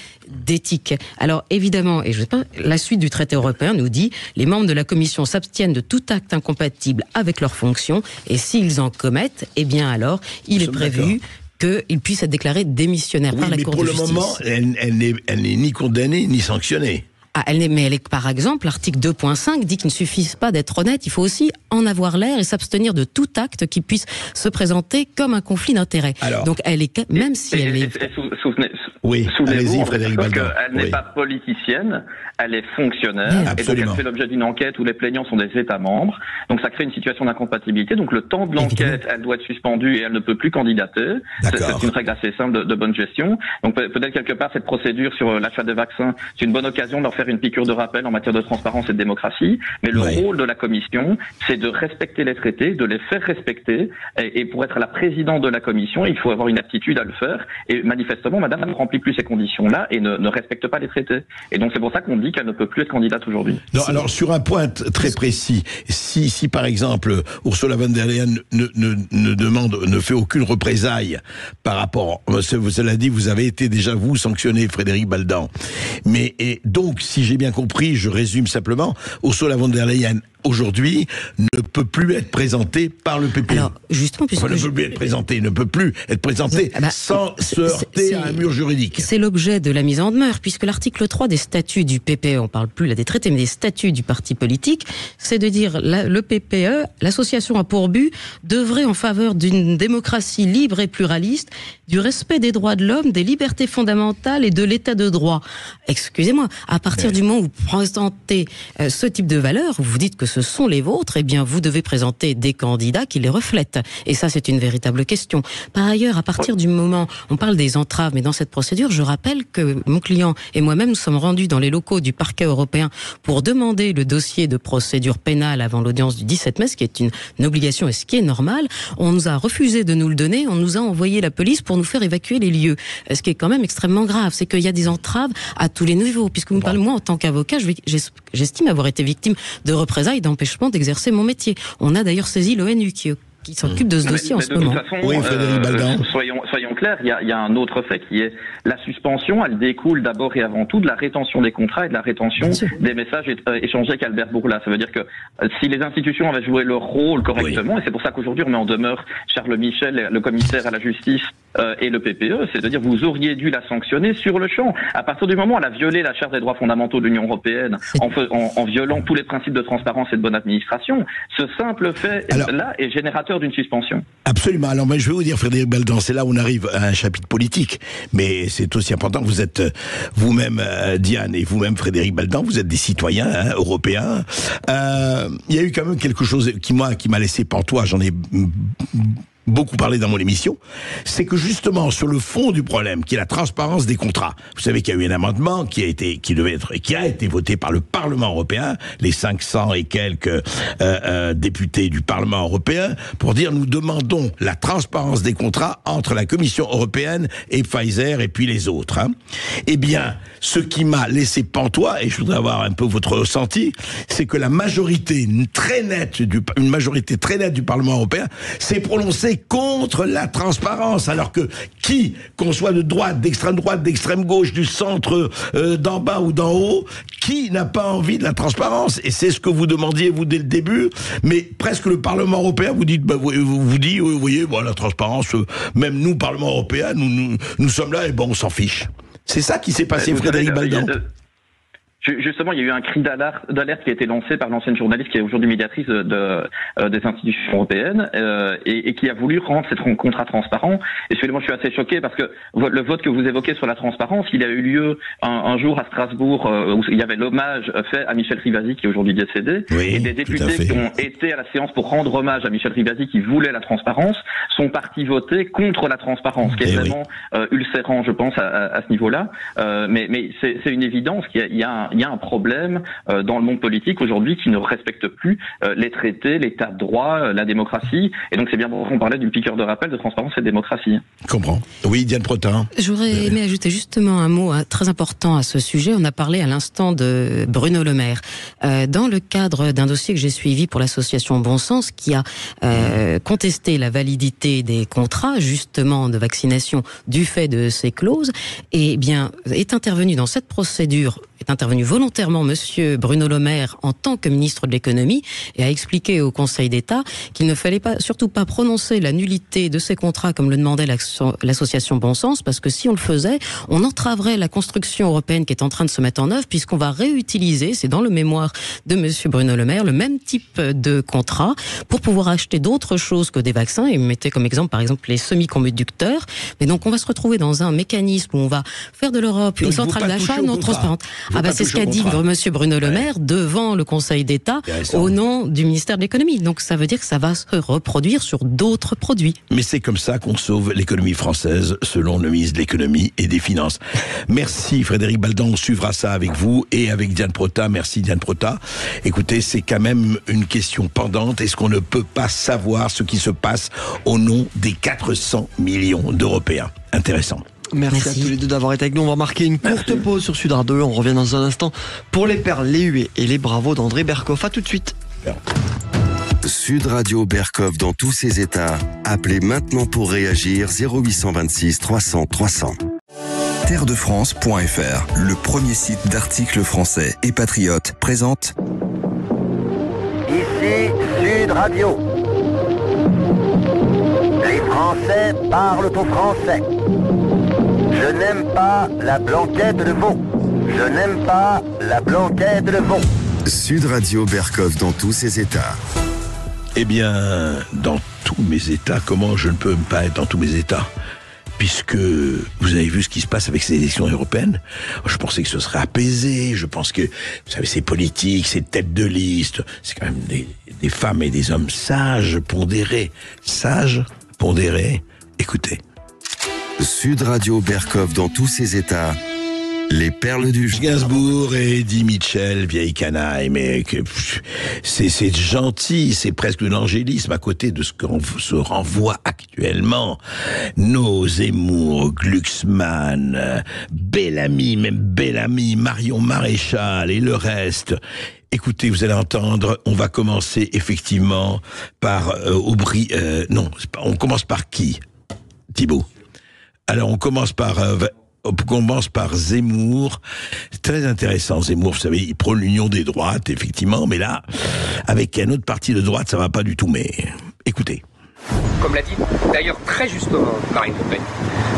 d'éthique. Alors évidemment, et je sais pas, la suite du traité européen nous dit les membres de la Commission s'abstiennent de tout acte incompatible avec leurs fonctions et s'ils en commettent, eh bien alors il est prévu qu'il puisse être déclaré démissionnaire par la Cour de justice. Mais pour le moment, elle n'est ni condamnée ni sanctionnée. Elle est, par exemple, l'article 2.5 dit qu'il ne suffit pas d'être honnête, il faut aussi en avoir l'air et s'abstenir de tout acte qui puisse se présenter comme un conflit d'intérêts. Donc elle est, même si elle est... Souvenez-vous, Frédéric Baldan. Elle n'est pas politicienne, elle est fonctionnaire, et donc elle fait l'objet d'une enquête où les plaignants sont des États membres, donc ça crée une situation d'incompatibilité, donc le temps de l'enquête, elle doit être suspendue et elle ne peut plus candidater. C'est une règle assez simple de bonne gestion. Donc peut-être quelque part cette procédure sur l'achat des vaccins, c'est une bonne occasion de leur faire une piqûre de rappel en matière de transparence et de démocratie, mais le rôle de la Commission, c'est de respecter les traités, de les faire respecter, et pour être la présidente de la Commission, il faut avoir une aptitude à le faire, et manifestement, madame ne remplit plus ces conditions-là et ne respecte pas les traités. Et donc c'est pour ça qu'on dit qu'elle ne peut plus être candidate aujourd'hui. Non, alors sur un point très précis, si par exemple Ursula von der Leyen ne fait aucune représaille par rapport, cela dit, vous avez été déjà vous sanctionné, Frédéric Baldan, mais donc si j'ai bien compris, je résume simplement, Ursula von der Leyen aujourd'hui ne peut plus être présentée par le PPE. Alors justement, puisque ne peut plus être présentée sans se heurter à un mur juridique. C'est l'objet de la mise en demeure, puisque l'article 3 des statuts du PPE, on parle plus là des traités, mais des statuts du parti politique, c'est de dire le PPE, l'association a pour but d'œuvrer en faveur d'une démocratie libre et pluraliste, du respect des droits de l'homme, des libertés fondamentales et de l'état de droit. Excusez-moi, à partir du moment où vous présentez ce type de valeurs, vous dites que ce sont les vôtres, eh bien vous devez présenter des candidats qui les reflètent. Et ça, c'est une véritable question. Par ailleurs, à partir du moment, on parle des entraves, mais dans cette procédure, je rappelle que mon client et moi-même nous sommes rendus dans les locaux du parquet européen pour demander le dossier de procédure pénale avant l'audience du 17 mai, ce qui est une obligation et ce qui est normal. On nous a refusé de nous le donner, on nous a envoyé la police pour nous faire évacuer les lieux. Ce qui est quand même extrêmement grave, c'est qu'il y a des entraves à tous les niveaux. Puisque vous me parlez, moi, en tant qu'avocat, j'estime avoir été victime de représailles, d'empêchement d'exercer mon métier. On a d'ailleurs saisi l'ONU qui s'occupe de ce dossier en ce moment. De toute façon, soyons clairs, il y a un autre fait qui est la suspension, elle découle d'abord et avant tout de la rétention des contrats et de la rétention des messages échangés avec Albert Bourla. Ça veut dire que si les institutions avaient joué leur rôle correctement, et c'est pour ça qu'aujourd'hui on met en demeure Charles Michel, le commissaire à la justice, et le PPE, c'est de dire vous auriez dû la sanctionner sur le champ. À partir du moment où elle a violé la Charte des droits fondamentaux de l'Union européenne en violant tous les principes de transparence et de bonne administration, ce simple fait-là est générateur d'une suspension. Absolument. Alors, je vais vous dire, Frédéric Baldan, c'est là où on arrive à un chapitre politique, mais c'est aussi important. Vous êtes vous-même, Diane, et vous-même, Frédéric Baldan, vous êtes des citoyens européens. Il y a eu quand même quelque chose qui m'a laissé pantois, j'en ai beaucoup parlé dans mon émission, c'est que justement sur le fond du problème, qui est la transparence des contrats, vous savez qu'il y a eu un amendement qui a été voté par le Parlement européen, les 500 et quelques députés du Parlement européen, pour dire nous demandons la transparence des contrats entre la Commission européenne et Pfizer et puis les autres. Eh bien, ce qui m'a laissé pantois, et je voudrais avoir un peu votre ressenti, c'est que la majorité très nette du Parlement européen s'est prononcée contre la transparence, alors que qu'on soit de droite, d'extrême droite, d'extrême gauche, du centre, d'en bas ou d'en haut, qui n'a pas envie de la transparence? Et c'est ce que vous demandiez, vous, dès le début, mais presque le Parlement européen vous dit, vous voyez, la transparence, même nous, Parlement européen, nous sommes là et on s'en fiche. C'est ça qui s'est passé, Frédéric Baldan. Justement, il y a eu un cri d'alerte qui a été lancé par l'ancienne journaliste qui est aujourd'hui médiatrice des institutions européennes et qui a voulu rendre cette contrat transparent. Et moi, je suis assez choqué parce que le vote que vous évoquez sur la transparence, il a eu lieu un jour à Strasbourg où il y avait l'hommage fait à Michel Rivasi qui est aujourd'hui décédé, et des députés qui ont été à la séance pour rendre hommage à Michel Rivasi qui voulait la transparence sont partis voter contre la transparence, qui est vraiment ulcérant, je pense, à ce niveau-là. Mais c'est une évidence qu'il y a un problème dans le monde politique aujourd'hui qui ne respecte plus les traités, l'état de droit, la démocratie. Et donc c'est bien pour qu'on parlait d'une piqûre de rappel de transparence et de démocratie. Je comprends. Oui, Diane Protin. J'aurais aimé ajouter justement un mot très important à ce sujet. On a parlé à l'instant de Bruno Le Maire. Dans le cadre d'un dossier que j'ai suivi pour l'association Bon Sens, qui a contesté la validité des contrats justement de vaccination du fait de ces clauses, et bien est intervenu dans cette procédure, est intervenu volontairement monsieur Bruno Le Maire en tant que ministre de l'économie et a expliqué au Conseil d'État qu'il ne fallait surtout pas prononcer la nullité de ces contrats comme le demandait l'association Bon Sens, parce que si on le faisait, on entraverait la construction européenne qui est en train de se mettre en œuvre, puisqu'on va réutiliser, c'est dans le mémoire de monsieur Bruno Le Maire, le même type de contrat pour pouvoir acheter d'autres choses que des vaccins. Il mettait comme exemple, par exemple, les semi-conducteurs. Mais donc, on va se retrouver dans un mécanisme où on va faire de l'Europe une centrale d'achat non transparente. C'est ce qu'a dit monsieur Bruno Le Maire devant le Conseil d'État au nom du ministère de l'économie. Donc ça veut dire que ça va se reproduire sur d'autres produits. Mais c'est comme ça qu'on sauve l'économie française, selon le ministre de l'économie et des finances. Merci Frédéric Baldan, on suivra ça avec vous et avec Diane Protin. Merci Diane Protin. Écoutez, c'est quand même une question pendante. Est-ce qu'on ne peut pas savoir ce qui se passe au nom des 400 millions d'Européens? Intéressant. Merci à tous les deux d'avoir été avec nous. On va marquer une courte pause sur Sud Radio. On revient dans un instant pour les perles, les huées et les bravos d'André Berkoff. À tout de suite. Sud Radio Berkoff dans tous ses états. Appelez maintenant pour réagir 0826 300 300. Terredefrance.fr, le premier site d'articles français et patriotes, présente Ici Sud Radio. Les Français parlent au français. Je n'aime pas la blanquette de veau. Je n'aime pas la blanquette de veau. Sud Radio Berkoff dans tous ses états. Eh bien, dans tous mes états, comment je ne peux pas être dans tous mes états? Puisque vous avez vu ce qui se passe avec ces élections européennes. Je pensais que ce serait apaisé. Je pense que, vous savez, c'est politique, c'est tête de liste. C'est quand même des femmes et des hommes sages, pondérés. Sages, pondérés. Écoutez. Sud Radio Berkoff dans tous ses états. Les perles du Gainsbourg et Eddie Mitchell, vieille canaille, mais c'est gentil, c'est presque de l'angélisme à côté de ce qu'on se renvoie actuellement. Nos Zemmour, Glucksmann, Bellamy, Marion Maréchal et le reste. Écoutez, vous allez entendre, on va commencer effectivement par on commence par qui, Thibaut? Alors on commence par Zemmour. C'est très intéressant, Zemmour, vous savez, il prône l'union des droites, effectivement, mais là, avec un autre parti de droite, ça va pas du tout, mais écoutez. Comme l'a dit d'ailleurs très justement Marine Le Pen,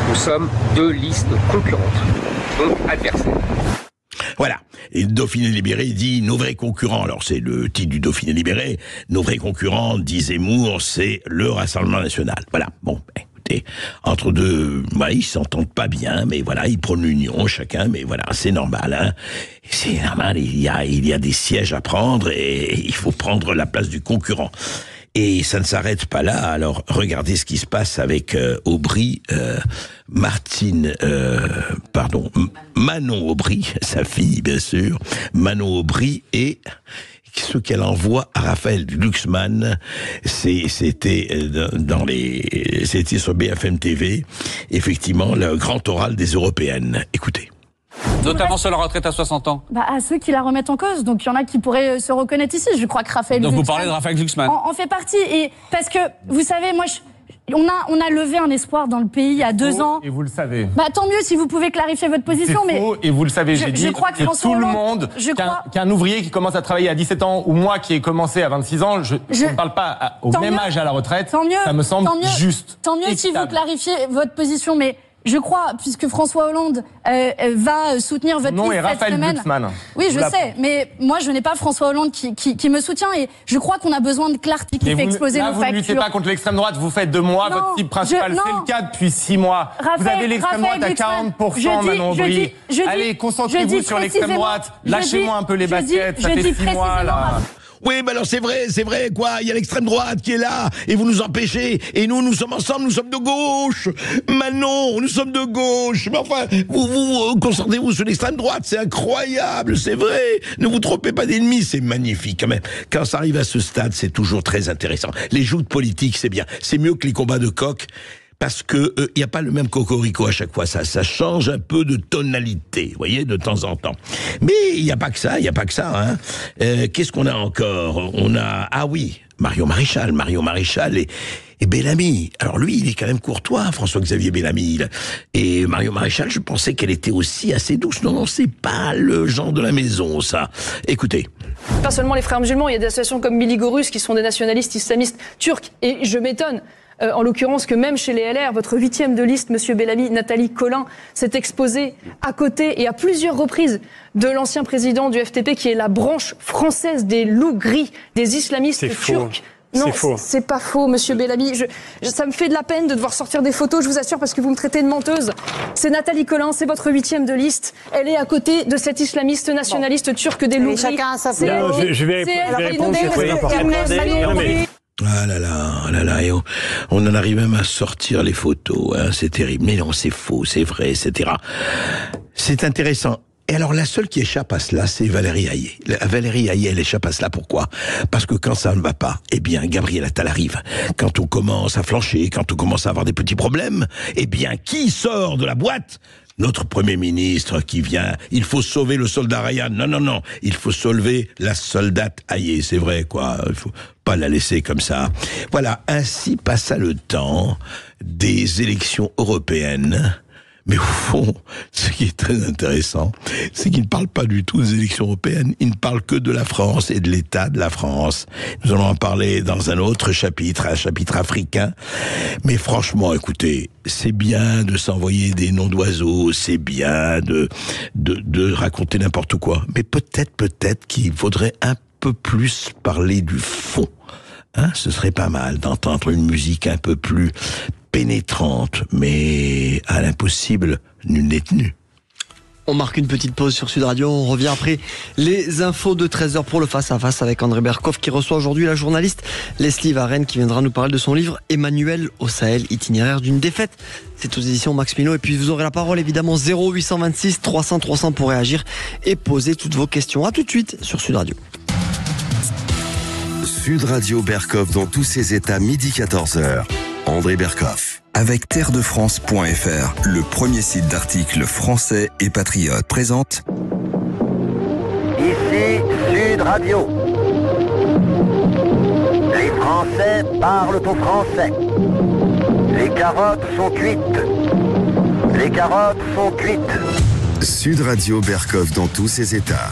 nous sommes 2 listes concurrentes, donc adversaires. Voilà. Et le Dauphiné libéré dit nos vrais concurrents. Alors c'est le titre du Dauphiné libéré. Nos vrais concurrents, dit Zemmour, c'est le Rassemblement national. Voilà. Bon, écoutez, entre deux, ils s'entendent pas bien, mais voilà, ils prônent l'union chacun, mais voilà, c'est normal. Hein. C'est normal. Il y a des sièges à prendre et il faut prendre la place du concurrent. Et ça ne s'arrête pas là. Alors, regardez ce qui se passe avec Aubry, Manon Aubry, sa fille, bien sûr, Manon Aubry, et ce qu'elle envoie à Raphaël Glucksmann, c'était sur BFM TV, effectivement, le grand oral des Européennes. Écoutez. Notamment sur la retraite à 60 ans. À ceux qui la remettent en cause. Donc il y en a qui pourraient se reconnaître ici. Je crois que Raphaël Glucksmann... Donc vous parlez de Raphaël Glucksmann. En fait partie. Et parce que, vous savez, moi, on a levé un espoir dans le pays il y a 2 ans. Et vous le savez. Tant mieux si vous pouvez clarier votre position. C'est faux, et vous le savez, j'ai dit je crois que tout le monde, qu'un ouvrier qui commence à travailler à 17 ans, ou moi qui ai commencé à 26 ans, je ne parle pas au même âge à la retraite, ça me semble juste. Tant mieux si vous clarifiez votre position, mais... Je crois, puisque François Hollande va soutenir votre liste cette semaine. Glucksmann. Oui, je sais, mais moi je n'ai pas François Hollande qui me soutient et je crois qu'on a besoin de clarté qui fait exploser nos factures. Vous ne luttez pas contre l'extrême droite, vous faites de moi votre cible principale. C'est le cas depuis 6 mois. Vous avez l'extrême droite à 40%, Manon Aubry. Allez, concentrez-vous sur l'extrême droite. Lâchez-moi un peu les baskets, ça fait 6 mois là. Oui, mais alors c'est vrai, quoi. Il y a l'extrême droite qui est là, et vous nous empêchez. Et nous sommes ensemble, nous sommes de gauche. Manon, nous sommes de gauche. Mais enfin, vous concentrez-vous sur l'extrême droite, c'est incroyable, c'est vrai. Ne vous trompez pas d'ennemis, c'est magnifique quand même. Quand ça arrive à ce stade, c'est toujours très intéressant. Les joutes politiques, c'est bien. C'est mieux que les combats de coq. Parce que il n'y a pas le même cocorico à chaque fois, ça change un peu de tonalité, vous voyez, de temps en temps. Mais il n'y a pas que ça, hein. Qu'est-ce qu'on a encore ? On a, Mario Maréchal et Bellamy. Alors lui, il est quand même courtois, François-Xavier Bellamy. Et Mario Maréchal, je pensais qu'elle était aussi assez douce. Non, c'est pas le genre de la maison, ça. Écoutez. Pas seulement les frères musulmans, il y a des associations comme Miligorus qui sont des nationalistes islamistes turcs. Et je m'étonne, en l'occurrence, que même chez les LR, votre 8e de liste, monsieur Bellamy, Nathalie Collin, s'est exposée à côté et à plusieurs reprises de l'ancien président du FTP, qui est la branche française des loups gris, des islamistes turcs. Non, c'est pas faux, monsieur Bellamy. Ça me fait de la peine de devoir sortir des photos, je vous assure, parce que vous me traitez de menteuse. C'est Nathalie Collin, c'est votre 8e de liste. Elle est à côté de cet islamiste nationaliste turc des loups gris. Chacun a sa Je vais répondre. Ah là là, et on en arrive même à sortir les photos, hein, c'est terrible. Mais non, c'est faux, c'est vrai, etc. C'est intéressant. Et alors, la seule qui échappe à cela, c'est Valérie Hayé. Valérie Hayé, elle échappe à cela. Pourquoi ? Parce que quand ça ne va pas, eh bien, Gabriel Attal arrive. Quand on commence à flancher, quand on commence à avoir des petits problèmes, eh bien, qui sort de la boîte ? Notre Premier ministre qui vient, il faut sauver le soldat Ryan. Non, il faut sauver la soldate Hayé, c'est vrai, quoi. Il faut pas la laisser comme ça. Voilà, ainsi passa le temps des élections européennes. Mais au fond, ce qui est très intéressant, c'est qu'il ne parle pas du tout des élections européennes, il ne parle que de la France et de l'état de la France. Nous allons en parler dans un autre chapitre, un chapitre africain. Mais franchement, écoutez, c'est bien de s'envoyer des noms d'oiseaux, c'est bien de raconter n'importe quoi. Mais peut-être qu'il faudrait un peu plus parler du fond. Hein, ce serait pas mal d'entendre une musique un peu plus pénétrante, mais à l'impossible, nul n'est tenu. On marque une petite pause sur Sud Radio, on revient après les infos de 13h pour le face-à-face avec André Berkoff qui reçoit aujourd'hui la journaliste Leslie Varenne qui viendra nous parler de son livre Emmanuel au Sahel, itinéraire d'une défaite. C'est aux éditions Max Minot et puis vous aurez la parole évidemment 0826 300 300 pour réagir et poser toutes vos questions. À tout de suite sur Sud Radio. Sud Radio Berkoff dans tous ses états, midi 14h. André Berkoff. Avec terredefrance.fr, le premier site d'articles français et patriotes, présente Ici Sud Radio. Les Français parlent au français. Les carottes sont cuites. Les carottes sont cuites. Sud Radio Berkoff dans tous ses états.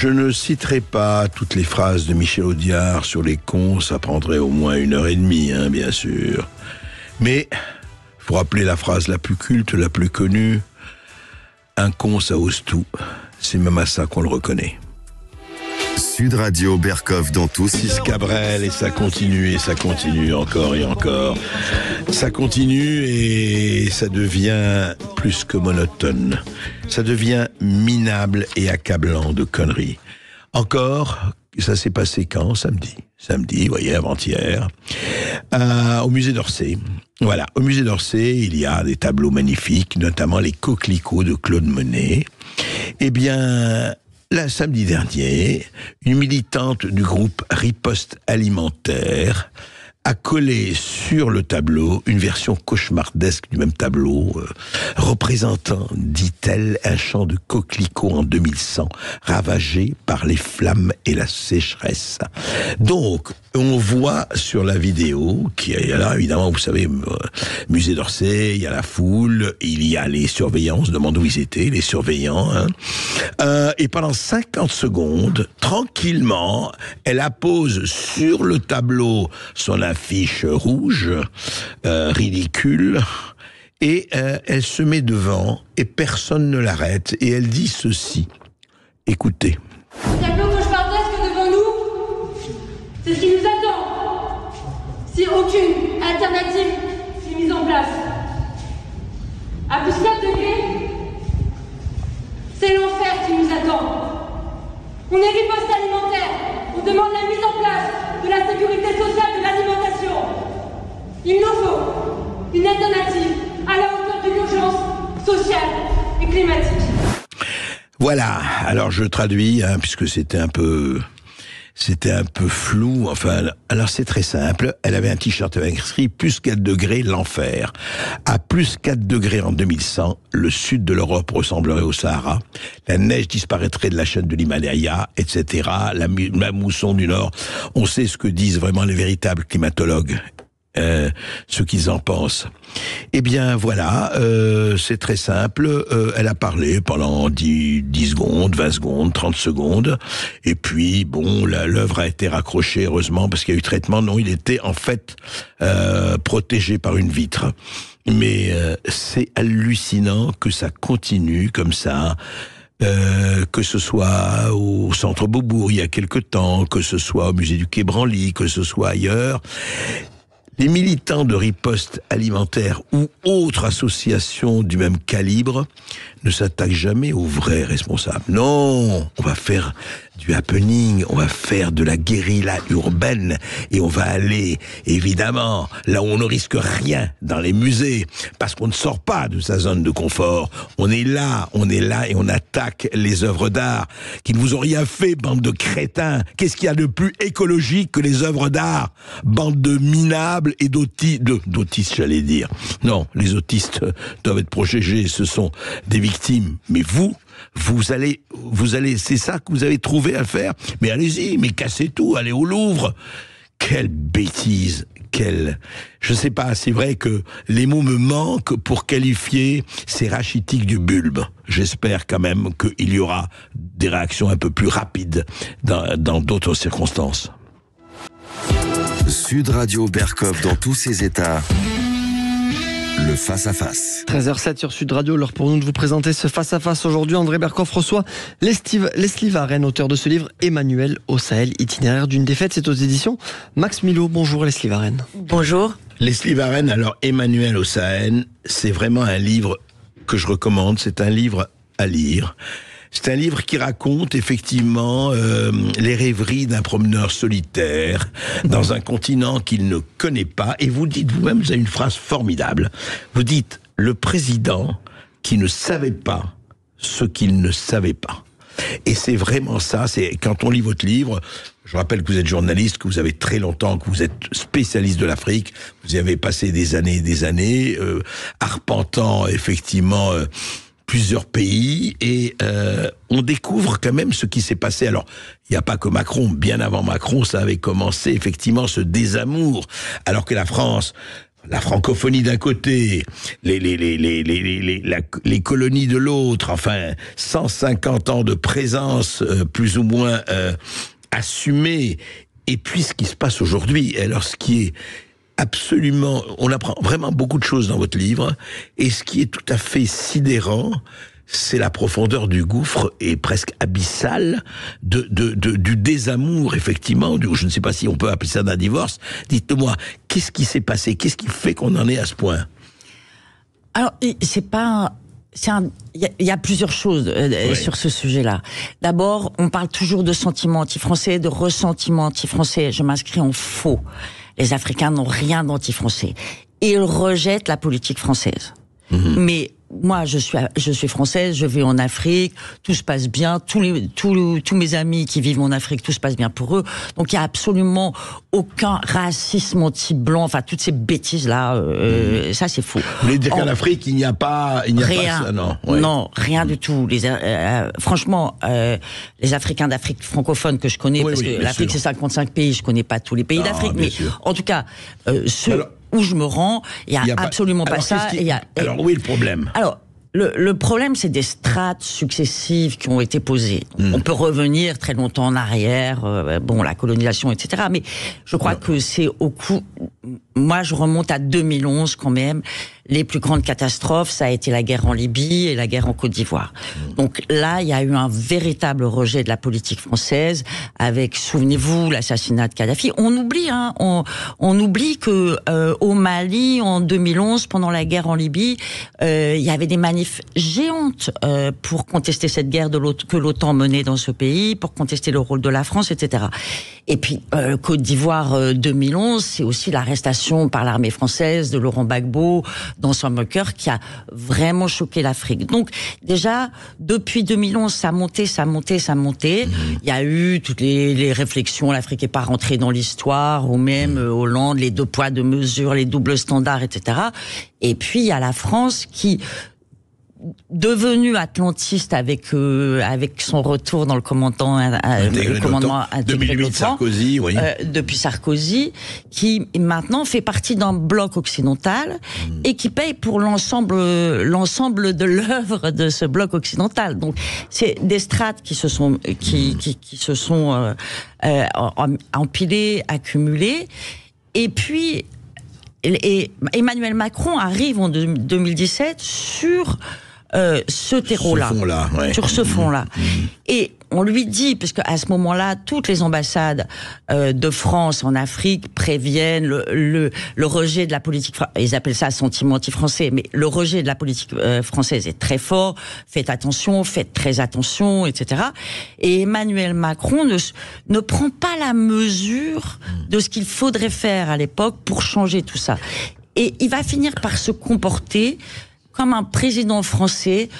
Je ne citerai pas toutes les phrases de Michel Audiard sur les cons, ça prendrait au moins 1h30, bien sûr. Mais, faut rappeler la phrase la plus culte, la plus connue, un con ça ose tout, c'est même à ça qu'on le reconnaît. Sud Radio Berkov dans tous. 6 Cabrel et ça continue encore et encore. Ça continue et ça devient plus que monotone. Ça devient minable et accablant de conneries. Encore, ça s'est passé quand? Samedi, vous voyez, avant-hier, au musée d'Orsay. Voilà, au musée d'Orsay, il y a des tableaux magnifiques, notamment les coquelicots de Claude Monet. Eh bien, samedi dernier, une militante du groupe Riposte Alimentaire a collé sur le tableau une version cauchemardesque du même tableau, représentant, dit-elle, un champ de coquelicots en 2100, ravagé par les flammes et la sécheresse. Donc, on voit sur la vidéo, qui est là, évidemment, vous savez, musée d'Orsay, il y a la foule, il y a les surveillants, on se demande où ils étaient, les surveillants, et pendant 50 secondes, tranquillement, elle appose sur le tableau son affiche rouge, ridicule, et elle se met devant, et personne ne l'arrête, et elle dit ceci. Écoutez. Le tableau cauchemardesque devant nous, c'est ce qui nous attend, si aucune alternative n'est mise en place. À plus 4 degrés, c'est l'enfer qui nous attend. On est riposte alimentaire, on demande la mise en place de la sécurité sociale de l'alimentation. Il nous faut une alternative à la hauteur de l'urgence sociale et climatique. Voilà, alors je traduis, puisque c'était un peu flou, enfin, alors c'est très simple, elle avait un t-shirt avec écrit plus 4 degrés, l'enfer. À plus 4 degrés en 2100, le sud de l'Europe ressemblerait au Sahara, la neige disparaîtrait de la chaîne de l'Himalaya, etc., la mousson du Nord. On sait ce que disent vraiment les véritables climatologues. Ce qu'ils en pensent. Eh bien voilà, c'est très simple, elle a parlé pendant 10 secondes, 20 secondes, 30 secondes, et puis bon, l'œuvre a été raccrochée, heureusement, parce qu'il y a eu traitement. Non, il était en fait protégé par une vitre. Mais c'est hallucinant que ça continue comme ça. Que ce soit au Centre Beaubourg il y a quelque temps, que ce soit au musée du Quai Branly, que ce soit ailleurs. Les militants de Riposte Alimentaire ou autres associations du même calibre ne s'attaquent jamais aux vrais responsables. Non, on va faire du happening, on va faire de la guérilla urbaine et on va aller, évidemment, là où on ne risque rien, dans les musées, parce qu'on ne sort pas de sa zone de confort. On est là et on attaque les œuvres d'art qui ne vous ont rien fait, bande de crétins. Qu'est-ce qu'il y a de plus écologique que les œuvres d'art? Bande de minables et d'autistes, j'allais dire. Non, les autistes doivent être protégés, ce sont des victimes. Mais vous allez, c'est ça que vous avez trouvé à faire. Mais allez-y, mais cassez tout, allez au Louvre. Quelle bêtise, je sais pas, c'est vrai que les mots me manquent pour qualifier ces rachitiques du bulbe. J'espère quand même qu'il y aura des réactions un peu plus rapides dans d'autres circonstances. Sud Radio Berkov dans tous ses états. Le face-à-face. 13h07 sur Sud Radio, l'heure pour nous de vous présenter ce face-à-face. Aujourd'hui, André Berkov reçoit Leslie Varenne, auteur de ce livre Emmanuel au Sahel, itinéraire d'une défaite. C'est aux éditions Max Milo. Bonjour Leslie Varenne. Bonjour. Leslie Varenne, alors Emmanuel au Sahel, c'est vraiment un livre que je recommande. C'est un livre à lire. C'est un livre qui raconte effectivement les rêveries d'un promeneur solitaire dans un continent qu'il ne connaît pas. Et vous dites vous-même, vous avez une phrase formidable. Vous dites, le président qui ne savait pas ce qu'il ne savait pas. Et c'est vraiment ça, c'est quand on lit votre livre, je rappelle que vous êtes journaliste, que vous avez très longtemps, que vous êtes spécialiste de l'Afrique, vous y avez passé des années, arpentant effectivement... plusieurs pays, et on découvre quand même ce qui s'est passé. Alors, il n'y a pas que Macron, bien avant Macron, ça avait commencé effectivement ce désamour, alors que la France la francophonie d'un côté, les colonies de l'autre, enfin 150 ans de présence plus ou moins assumée, et puis ce qui se passe aujourd'hui. Alors ce qui est absolument, on apprend vraiment beaucoup de choses dans votre livre, et ce qui est tout à fait sidérant, c'est la profondeur du gouffre et presque abyssale du désamour, effectivement, je ne sais pas si on peut appeler ça d'un divorce. Dites-moi, qu'est-ce qui s'est passé? Qu'est-ce qui fait qu'on en est à ce point? Alors, c'est pas... Il y a plusieurs choses sur ce sujet-là. D'abord, on parle toujours de sentiments anti-français, de ressentiments anti-français. Je m'inscris en faux. Les Africains n'ont rien d'anti-français. Ils rejettent la politique française. Mais moi, je suis française, je vais en Afrique, tout se passe bien, tous mes amis qui vivent en Afrique, tout se passe bien pour eux. Donc il y a absolument aucun racisme anti-blanc, enfin toutes ces bêtises là, ça c'est faux. Vous voulez dire qu'en Afrique il n'y a pas ça, non? Non, rien du tout. Franchement, les Africains d'Afrique francophone que je connais, parce que l'Afrique c'est 55 pays, je connais pas tous les pays d'Afrique, mais en tout cas où je me rends, il y a absolument pas ça. Alors où est le problème? Alors, le problème, c'est des strates successives qui ont été posées. On peut revenir très longtemps en arrière, la colonisation, etc. Mais je crois que c'est au coup... Moi, je remonte à 2011 quand même. Les plus grandes catastrophes, ça a été la guerre en Libye et la guerre en Côte d'Ivoire. Donc là, il y a eu un véritable rejet de la politique française avec, souvenez-vous, l'assassinat de Kadhafi. On oublie, on oublie que au Mali, en 2011, pendant la guerre en Libye, il y avait des manifs géantes pour contester cette guerre que l'OTAN menait dans ce pays, pour contester le rôle de la France, etc. Et puis, Côte d'Ivoire 2011, c'est aussi l'arrestation par l'armée française de Laurent Gbagbo dans son bunker qui a vraiment choqué l'Afrique. Donc, déjà, depuis 2011, ça montait. Il y a eu toutes les réflexions, l'Afrique n'est pas rentrée dans l'histoire, ou même Hollande, les 2 poids, 2 mesures, les doubles standards, etc. Et puis, il y a la France qui... devenu atlantiste avec son retour dans le commandement intégré de l'OTAN, Sarkozy, oui. Depuis Sarkozy, qui maintenant fait partie d'un bloc occidental et qui paye pour l'ensemble de l'œuvre de ce bloc occidental. Donc c'est des strates qui se sont empilées, accumulées, et puis Emmanuel Macron arrive en 2017 sur ce terreau-là, sur ce fond-là. Et on lui dit, parce qu'à ce moment-là, toutes les ambassades de France en Afrique préviennent le rejet de la politique, ils appellent ça sentiment anti-français, mais le rejet de la politique française est très fort, faites attention, faites très attention, etc. Et Emmanuel Macron ne prend pas la mesure de ce qu'il faudrait faire à l'époque pour changer tout ça. Et il va finir par se comporter comme un président français,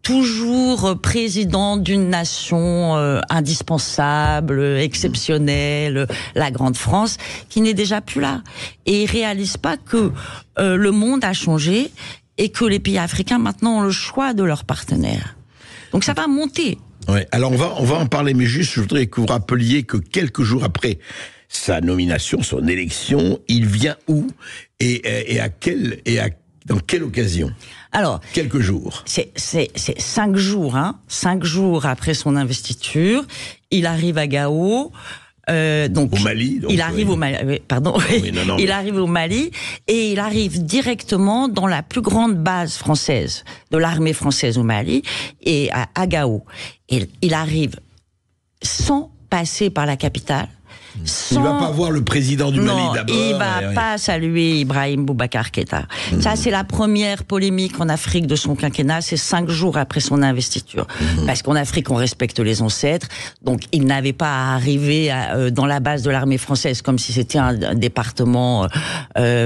toujours président d'une nation indispensable, exceptionnelle, la grande France, qui n'est déjà plus là. Et il réalise pas que le monde a changé et que les pays africains maintenant ont le choix de leurs partenaires. Donc ça va monter. Ouais. Alors on va en parler, mais juste je voudrais que vous rappeliez que quelques jours après sa nomination, son élection, il vient où dans quelle occasion? Alors, quelques jours. C'est 5 jours, 5 jours après son investiture, il arrive à Gao. Au Mali. Il arrive au Mali. Pardon. Il arrive au Mali et il arrive directement dans la plus grande base française de l'armée française au Mali et à Gao. Et il arrive sans passer par la capitale. Il va pas voir le président du Mali d'abord. Il va pas saluer Ibrahim Boubacar Keïta. Ça, c'est la première polémique en Afrique de son quinquennat. C'est 5 jours après son investiture. Parce qu'en Afrique, on respecte les ancêtres. Donc, il n'avait pas à arriver dans la base de l'armée française comme si c'était un département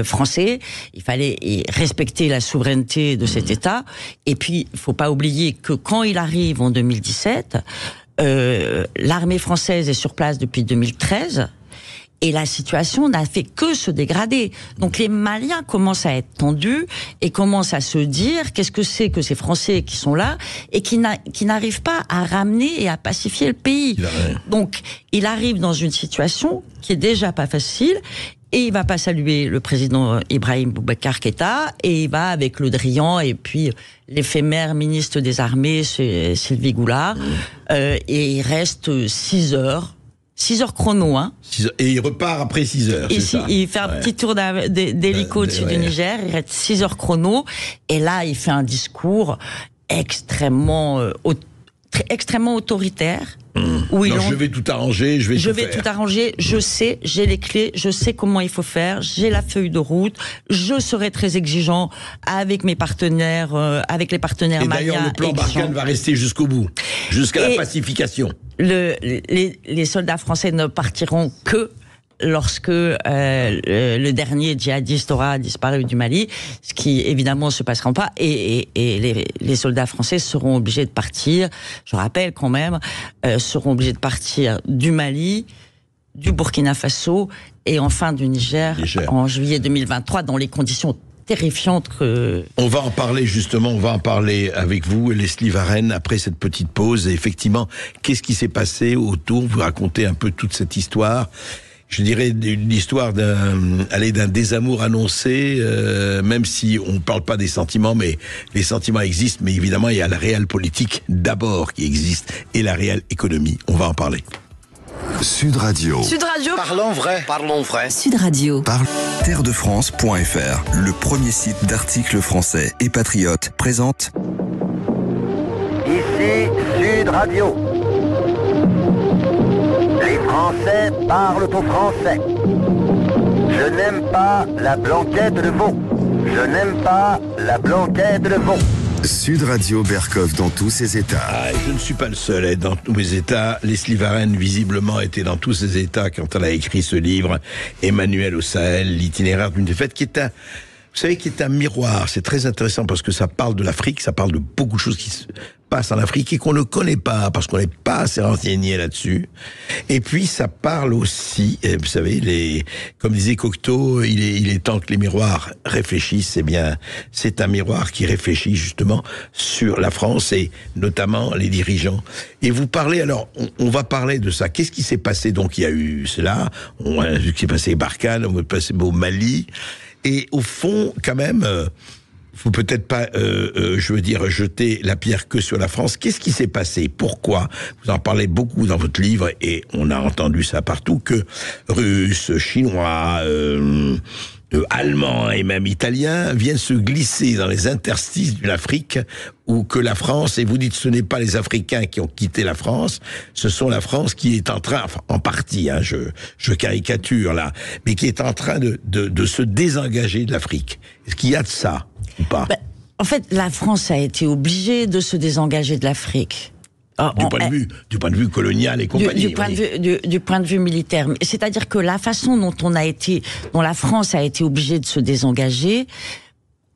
français. Il fallait respecter la souveraineté de cet État. Et puis, il faut pas oublier que quand il arrive en 2017, l'armée française est sur place depuis 2013 et la situation n'a fait que se dégrader. Donc les Maliens commencent à être tendus et commencent à se dire qu'est-ce que c'est que ces Français qui sont là et qui n'arrivent pas à ramener et à pacifier le pays. Donc il arrive dans une situation qui est déjà pas facile Et il va pas saluer le président Ibrahim Boubacar Keïta, et il va avec Le Drian et puis l'éphémère ministre des Armées, Sylvie Goulard, et il reste 6 heures. 6 heures chrono, hein. Et il repart après 6 heures. Et il fait un petit tour d'hélico au-dessus du Niger, il reste 6 heures chrono, et là, il fait un discours extrêmement autoritaire. Je vais tout arranger, tout arranger, je sais, j'ai les clés, je sais comment il faut faire, j'ai la feuille de route, je serai très exigeant avec mes partenaires, avec les partenaires maliens. Et d'ailleurs, le plan Barkhane va rester jusqu'au bout, jusqu'à la pacification. Les soldats français ne partiront que lorsque le dernier djihadiste aura disparu du Mali, ce qui évidemment ne se passera pas, et les soldats français seront obligés de partir, je rappelle quand même, seront obligés de partir du Mali, du Burkina Faso et enfin du Niger. En juillet 2023 dans les conditions terrifiante que... On va en parler justement, on va en parler avec vous, Leslie Varenne, après cette petite pause. Et effectivement, qu'est-ce qui s'est passé autour? Vous racontez un peu toute cette histoire. Je dirais une histoire d'un désamour annoncé, même si on ne parle pas des sentiments, mais les sentiments existent, mais évidemment il y a la réelle politique d'abord qui existe, et la réelle économie. On va en parler. Sud Radio. Sud Radio. Parlons vrai. Parlons vrai. Sud Radio. Terredefrance.fr, le premier site d'articles français et patriotes, présente. Ici Sud Radio. Les Français parlent au français. Je n'aime pas la blanquette de veau. Je n'aime pas la blanquette de veau. Sud Radio Berkov dans tous ses états. Je ne suis pas le seul dans tous mes états. Leslie Varenne, visiblement, était dans tous ses états quand elle a écrit ce livre, Emmanuel au Sahel, l'itinéraire d'une défaite, qui est un miroir. C'est très intéressant parce que ça parle de l'Afrique, ça parle de beaucoup de choses qui se passent en Afrique et qu'on ne connaît pas parce qu'on n'est pas assez renseigné là-dessus. Et puis ça parle aussi, vous savez, comme disait Cocteau, il est temps que les miroirs réfléchissent. Eh bien, c'est un miroir qui réfléchit justement sur la France et notamment les dirigeants. Et vous parlez, alors, on va parler de ça. Qu'est-ce qui s'est passé? Donc il y a eu cela, on a vu ce qui s'est passé à Barkhane, on va passer au Mali. Et au fond, quand même, faut peut-être pas, jeter la pierre que sur la France. Qu'est-ce qui s'est passé? Pourquoi? Vous en parlez beaucoup dans votre livre, et on a entendu ça partout, que Russes, Chinois, Allemands et même Italiens viennent se glisser dans les interstices de l'Afrique, où que la France, et vous dites ce n'est pas les Africains qui ont quitté la France, ce sont la France qui est en train, enfin en partie, je caricature là, mais qui est en train de se désengager de l'Afrique. Est-ce qu'il y a de ça ou pas? En fait, la France a été obligée de se désengager de l'Afrique. Du point de vue colonial et compagnie. Du point de vue militaire. C'est-à-dire que la façon dont la France a été obligée de se désengager,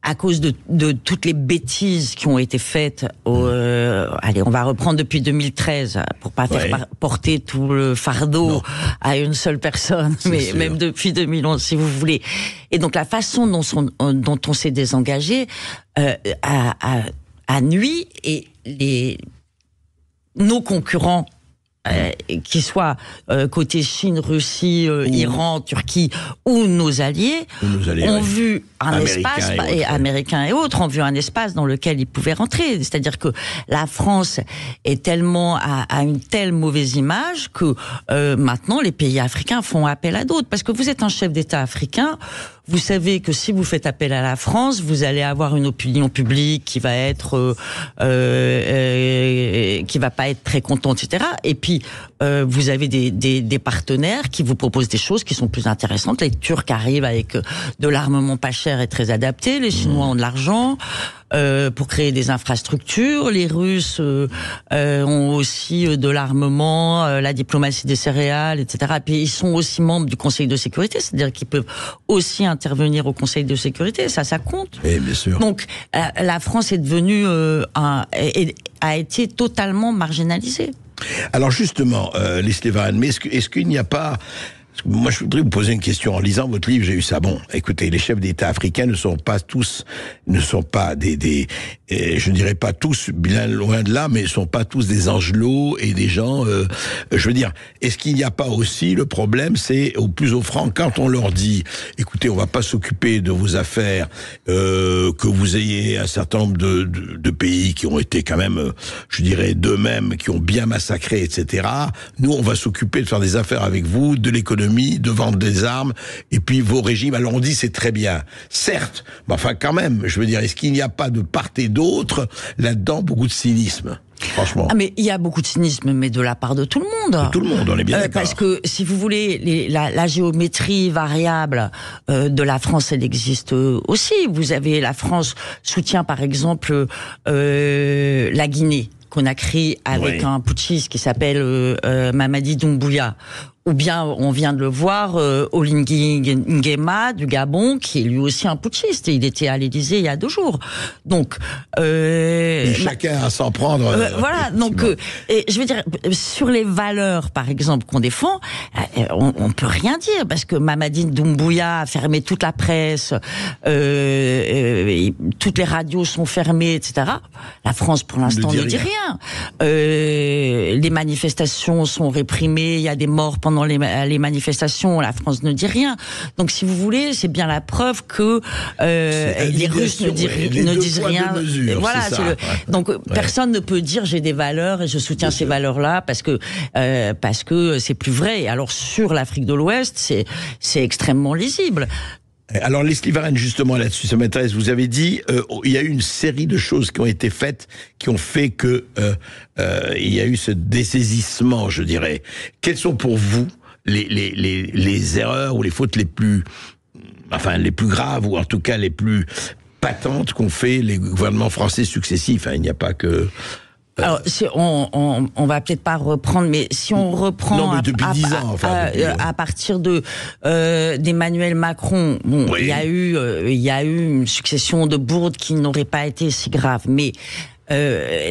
à cause de toutes les bêtises qui ont été faites, allez, on va reprendre depuis 2013, pour pas faire porter tout le fardeau à une seule personne, mais sûr. Même depuis 2011, si vous voulez. Et donc la façon dont on s'est désengagé a nui, et nos concurrents, qui soient côté Chine, Russie, Iran, Turquie, ou nos alliés ont vu un espace, Américains et autres ont vu un espace dans lequel ils pouvaient rentrer. C'est-à-dire que la France est tellement à une telle mauvaise image que maintenant les pays africains font appel à d'autres. Parce que vous êtes un chef d'État africain, vous savez que si vous faites appel à la France, vous allez avoir une opinion publique qui va être, qui va pas être très contente, etc. Et puis vous avez des partenaires qui vous proposent des choses qui sont plus intéressantes. Les Turcs arrivent avec de l'armement pas cher et très adapté. Les Chinois ont de l'argent pour créer des infrastructures. Les Russes ont aussi de l'armement, la diplomatie des céréales, etc. Et puis ils sont aussi membres du Conseil de sécurité, c'est-à-dire qu'ils peuvent aussi intervenir au Conseil de sécurité. Ça compte. Oui, bien sûr. Donc la France est devenue a été totalement marginalisée. Alors justement, Leslie Varenne, mais est-ce qu'il n'y a pas Moi, je voudrais vous poser une question. En lisant votre livre, j'ai eu ça. Bon, écoutez, les chefs d'État africains ne sont pas je dirais pas tous, bien loin de là, mais ne sont pas tous des angelots et des gens, je veux dire, est-ce qu'il n'y a pas aussi le problème, c'est au plus offrant, quand on leur dit, écoutez, on va pas s'occuper de vos affaires, que vous ayez un certain nombre de pays qui ont été quand même, je dirais, d'eux-mêmes, qui ont bien massacré, etc. Nous, on va s'occuper de faire des affaires avec vous, de l'économie, de vendre des armes, et puis vos régimes, alors on dit c'est très bien. Certes, mais enfin quand même, je veux dire, est-ce qu'il n'y a pas de part et d'autre, là-dedans, beaucoup de cynisme? Franchement. Ah mais il y a beaucoup de cynisme, mais de la part de tout le monde. De tout le monde, on est bien d'accord. Parce que, si vous voulez, la géométrie variable de la France, elle existe aussi. Vous avez, la France soutient par exemple la Guinée, Conakry, avec un putschiste qui s'appelle Mamadi Doumbouya. Ou bien, on vient de le voir, Oligui Nguema du Gabon, qui est lui aussi un putschiste. Il était à l'Élysée il y a 2 jours. Donc, et chacun à s'en prendre. Voilà. Donc, et je veux dire, sur les valeurs, par exemple, qu'on défend, on peut rien dire, parce que Mamadi Doumbouya a fermé toute la presse, toutes les radios sont fermées, etc. La France, pour l'instant, ne dit rien. Les manifestations sont réprimées, il y a des morts pendant les manifestations, la France ne dit rien. Donc, si vous voulez, c'est bien la preuve que les Russes ne disent rien. Voilà. Donc, personne ne peut dire j'ai des valeurs et je soutiens ces valeurs-là parce que c'est plus vrai. Alors, sur l'Afrique de l'Ouest, c'est extrêmement lisible. Alors, Leslie Varenne, justement, là-dessus, ça m'intéresse. Vous avez dit, il y a eu une série de choses qui ont été faites, qui ont fait que il y a eu ce dessaisissement, je dirais. Quelles sont pour vous les erreurs ou les fautes les plus graves, ou en tout cas les plus patentes qu'ont fait les gouvernements français successifs? Il n'y a pas que... Alors, on va peut-être pas reprendre, mais si on reprend non, mais depuis 10 ans, à partir d'Emmanuel Macron, bon, il y a eu une succession de bourdes qui n'auraient pas été si graves, mais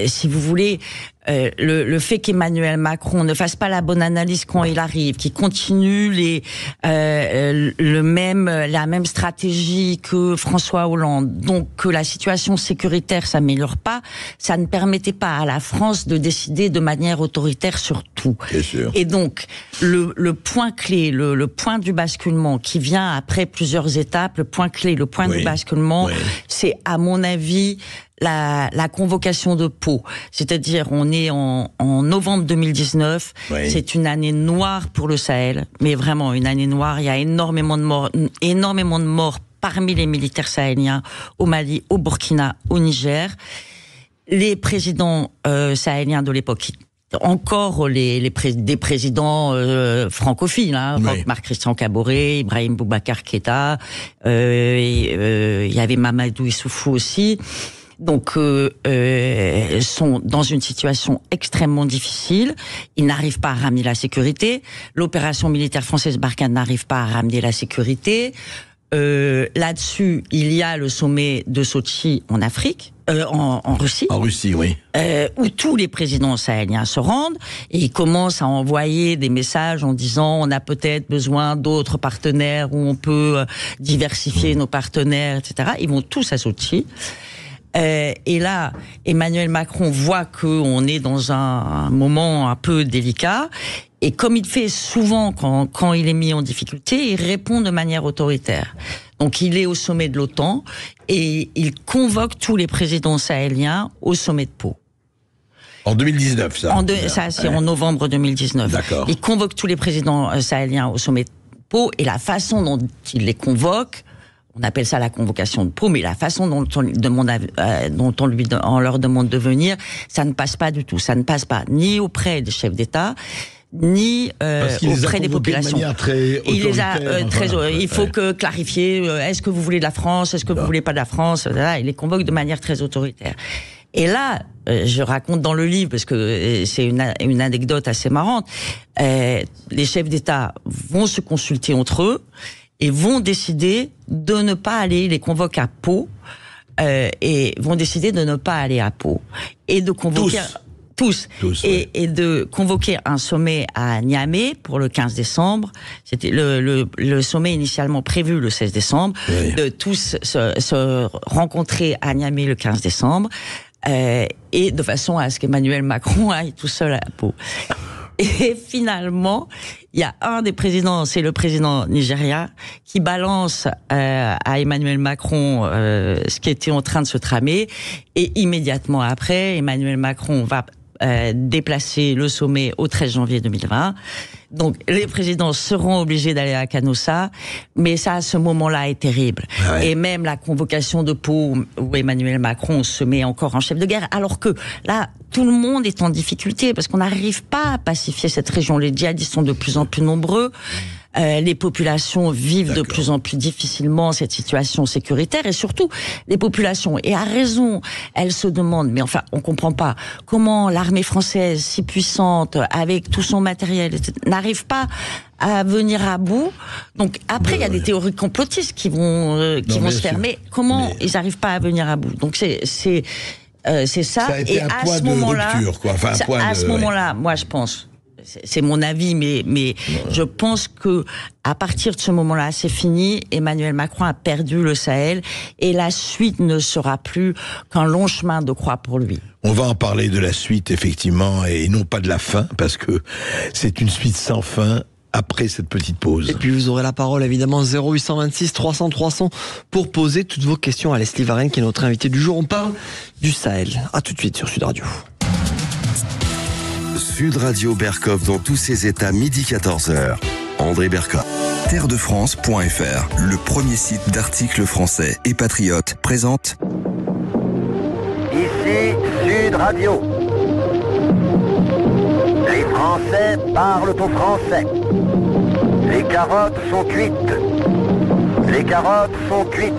si vous voulez, le fait qu'Emmanuel Macron ne fasse pas la bonne analyse quand il arrive, qu'il continue la même stratégie que François Hollande, donc que la situation sécuritaire s'améliore pas, ça ne permettait pas à la France de décider de manière autoritaire sur tout. Bien sûr. Et donc, le point clé, le point du basculement qui vient après plusieurs étapes, le point clé, le point du basculement, c'est, à mon avis, la convocation de Pau. C'est-à-dire, on est en novembre 2019. C'est une année noire pour le Sahel, mais vraiment une année noire. Il y a énormément de morts parmi les militaires sahéliens au Mali, au Burkina, au Niger. Les présidents sahéliens de l'époque, encore des présidents francophiles, Marc-Christian Caboret, Ibrahim Boubacar Keïta, il y avait Mamadou Issoufou aussi. Donc, sont dans une situation extrêmement difficile. Ils n'arrivent pas à ramener la sécurité. L'opération militaire française Barkhane n'arrive pas à ramener la sécurité. Là-dessus, il y a le sommet de Sochi en Afrique, en Russie. En Russie, oui. Où tous les présidents sahéliens se rendent et ils commencent à envoyer des messages en disant on a peut-être besoin d'autres partenaires où on peut diversifier nos partenaires, etc. Ils vont tous à Sochi. Et là, Emmanuel Macron voit qu'on est dans un moment un peu délicat. Et comme il fait souvent quand il est mis en difficulté, il répond de manière autoritaire. Donc il est au sommet de l'OTAN et il convoque tous les présidents sahéliens au sommet de Pau. En 2019, ça. Ça, c'est en novembre 2019. D'accord. Il convoque tous les présidents sahéliens au sommet de Pau et la façon dont il les convoque, on appelle ça la convocation de Pau, mais la façon dont on leur demande de venir, ça ne passe pas du tout. Ça ne passe pas ni auprès des chefs d'État, ni auprès des populations. Il faut clarifier. Est-ce que vous voulez de la France? Est-ce que vous voulez pas de la France? Il les convoque de manière très autoritaire. Et là, je raconte dans le livre, parce que c'est une anecdote assez marrante, les chefs d'État vont se consulter entre eux et vont décider de ne pas aller, les convoquent à Pau, et vont décider de ne pas aller à Pau. Et de convoquer... Tous. Et de convoquer un sommet à Niamey pour le 15 décembre. C'était le sommet initialement prévu le 16 décembre. Oui. De tous se rencontrer à Niamey le 15 décembre. Et de façon à ce qu'Emmanuel Macron aille tout seul à Pau. Et finalement, il y a un des présidents, c'est le président nigérien, qui balance à Emmanuel Macron ce qui était en train de se tramer. Et immédiatement après, Emmanuel Macron va déplacer le sommet au 13 janvier 2020. Donc, les présidents seront obligés d'aller à Canossa, mais ça, à ce moment-là, est terrible. Ouais. Et même la convocation de Pau, où Emmanuel Macron se met encore en chef de guerre, alors que là, tout le monde est en difficulté, parce qu'on n'arrive pas à pacifier cette région. Les djihadistes sont de plus en plus nombreux. Les populations vivent de plus en plus difficilement cette situation sécuritaire, et surtout les populations, et à raison, elles se demandent, mais enfin on comprend pas comment l'armée française si puissante avec tout son matériel n'arrive pas à venir à bout. Donc après il y a des théories complotistes qui vont se faire, mais comment ils n'arrivent pas à venir à bout. Donc c'est ça, ça a été et un à point ce de moment-là, rupture, quoi. Enfin, à ce moment-là, moi je pense. C'est mon avis, mais je pense que à partir de ce moment-là, c'est fini. Emmanuel Macron a perdu le Sahel et la suite ne sera plus qu'un long chemin de croix pour lui. On va en parler de la suite, effectivement, et non pas de la fin, parce que c'est une suite sans fin après cette petite pause. Et puis vous aurez la parole, évidemment, 0826 300 300 pour poser toutes vos questions à Leslie Varenne, qui est notre invitée du jour. On parle du Sahel. À tout de suite sur Sud Radio. Sud Radio Berkov dans tous ses états, midi 14h. André Berkov. Terredefrance.fr, le premier site d'articles français et patriotes, présente. Ici Sud Radio. Les Français parlent aux Français. Les carottes sont cuites. Les carottes sont cuites.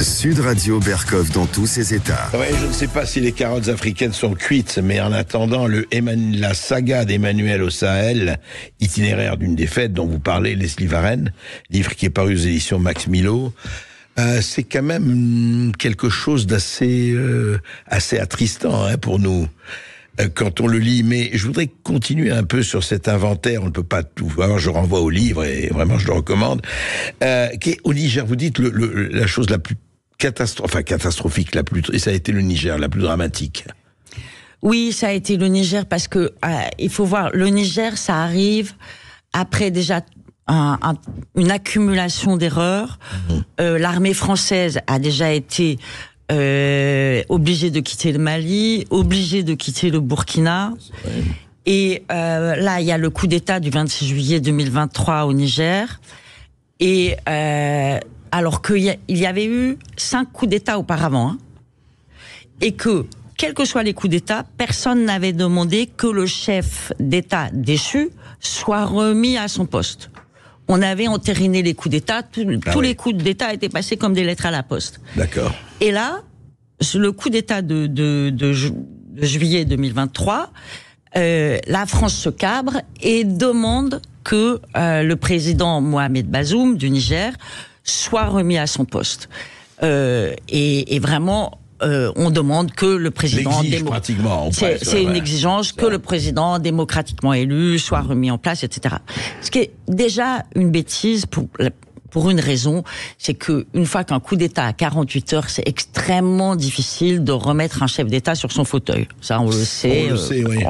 Sud Radio Berkov dans tous ses états. Ouais, je ne sais pas si les carottes africaines sont cuites, mais en attendant, la saga d'Emmanuel au Sahel, itinéraire d'une défaite dont vous parlez, Leslie Varenne, livre qui est paru aux éditions Max Milo, c'est quand même quelque chose d'assez assez attristant pour nous. Quand on le lit, mais je voudrais continuer un peu sur cet inventaire, on ne peut pas tout voir, je renvoie au livre et vraiment je le recommande, qui est au Niger, vous dites la chose la plus catastrophique, et ça a été le Niger, la plus dramatique. Oui, ça a été le Niger parce que, il faut voir, le Niger, ça arrive après déjà une accumulation d'erreurs. L'armée française a déjà été obligé de quitter le Mali, obligé de quitter le Burkina. Et là, il y a le coup d'État du 26 juillet 2023 au Niger. Et alors qu'il y avait eu 5 coups d'État auparavant. Et que, quels que soient les coups d'État, personne n'avait demandé que le chef d'État déchu soit remis à son poste. On avait entériné les coups d'État, tous les coups d'État étaient passés comme des lettres à la poste. D'accord. Et là, le coup d'État de juillet 2023, la France se cabre et demande que le président Mohamed Bazoum du Niger soit remis à son poste. Et vraiment, on demande que le président c'est une exigence que le président démocratiquement élu soit remis en place, etc. Ce qui est déjà une bêtise pour une raison, c'est que une fois qu'un coup d'État a 48 heures, c'est extrêmement difficile de remettre un chef d'État sur son fauteuil. Ça, on le sait. Oui.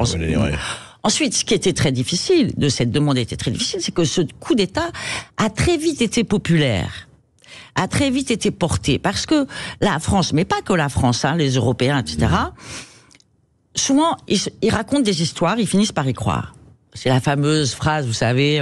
Ensuite, ce qui était très difficile, de cette demande était très difficile, c'est que ce coup d'État a très vite été populaire, a très vite été porté, parce que la France, mais pas que la France, les Européens, etc., souvent, ils racontent des histoires, ils finissent par y croire. C'est la fameuse phrase, vous savez,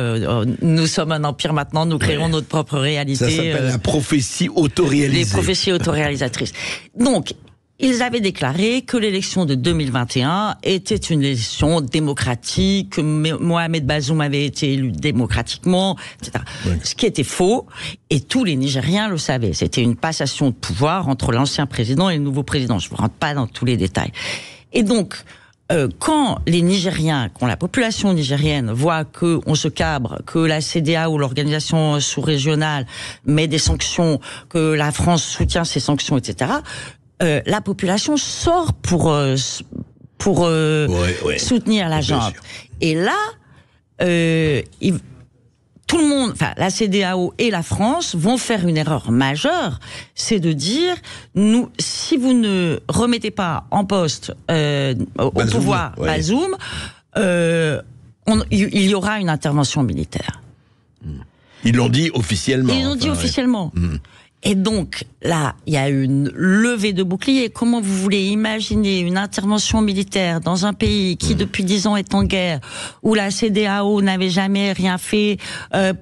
nous sommes un empire maintenant, nous créerons notre propre réalité. Ça s'appelle la prophétie autoréalisée. Les prophéties autoréalisatrices. Donc, ils avaient déclaré que l'élection de 2021 était une élection démocratique, que Mohamed Bazoum avait été élu démocratiquement, etc. Oui. Ce qui était faux, et tous les Nigériens le savaient. C'était une passation de pouvoir entre l'ancien président et le nouveau président. Je ne rentre pas dans tous les détails. Et donc, quand les Nigériens, quand la population nigérienne voit que on se cabre, que la CEDEAO ou l'organisation sous-régionale met des sanctions, que la France soutient ces sanctions, etc., la population sort pour pour soutenir la junte. Et là, tout le monde, enfin la CEDEAO et la France vont faire une erreur majeure, c'est de dire si vous ne remettez pas en poste au pouvoir Bazoum, il y aura une intervention militaire. Ils l'ont dit officiellement. Ils l'ont dit officiellement. Et donc, là, il y a une levée de bouclier. Comment vous voulez imaginer une intervention militaire dans un pays qui, depuis 10 ans, est en guerre, où la CEDEAO n'avait jamais rien fait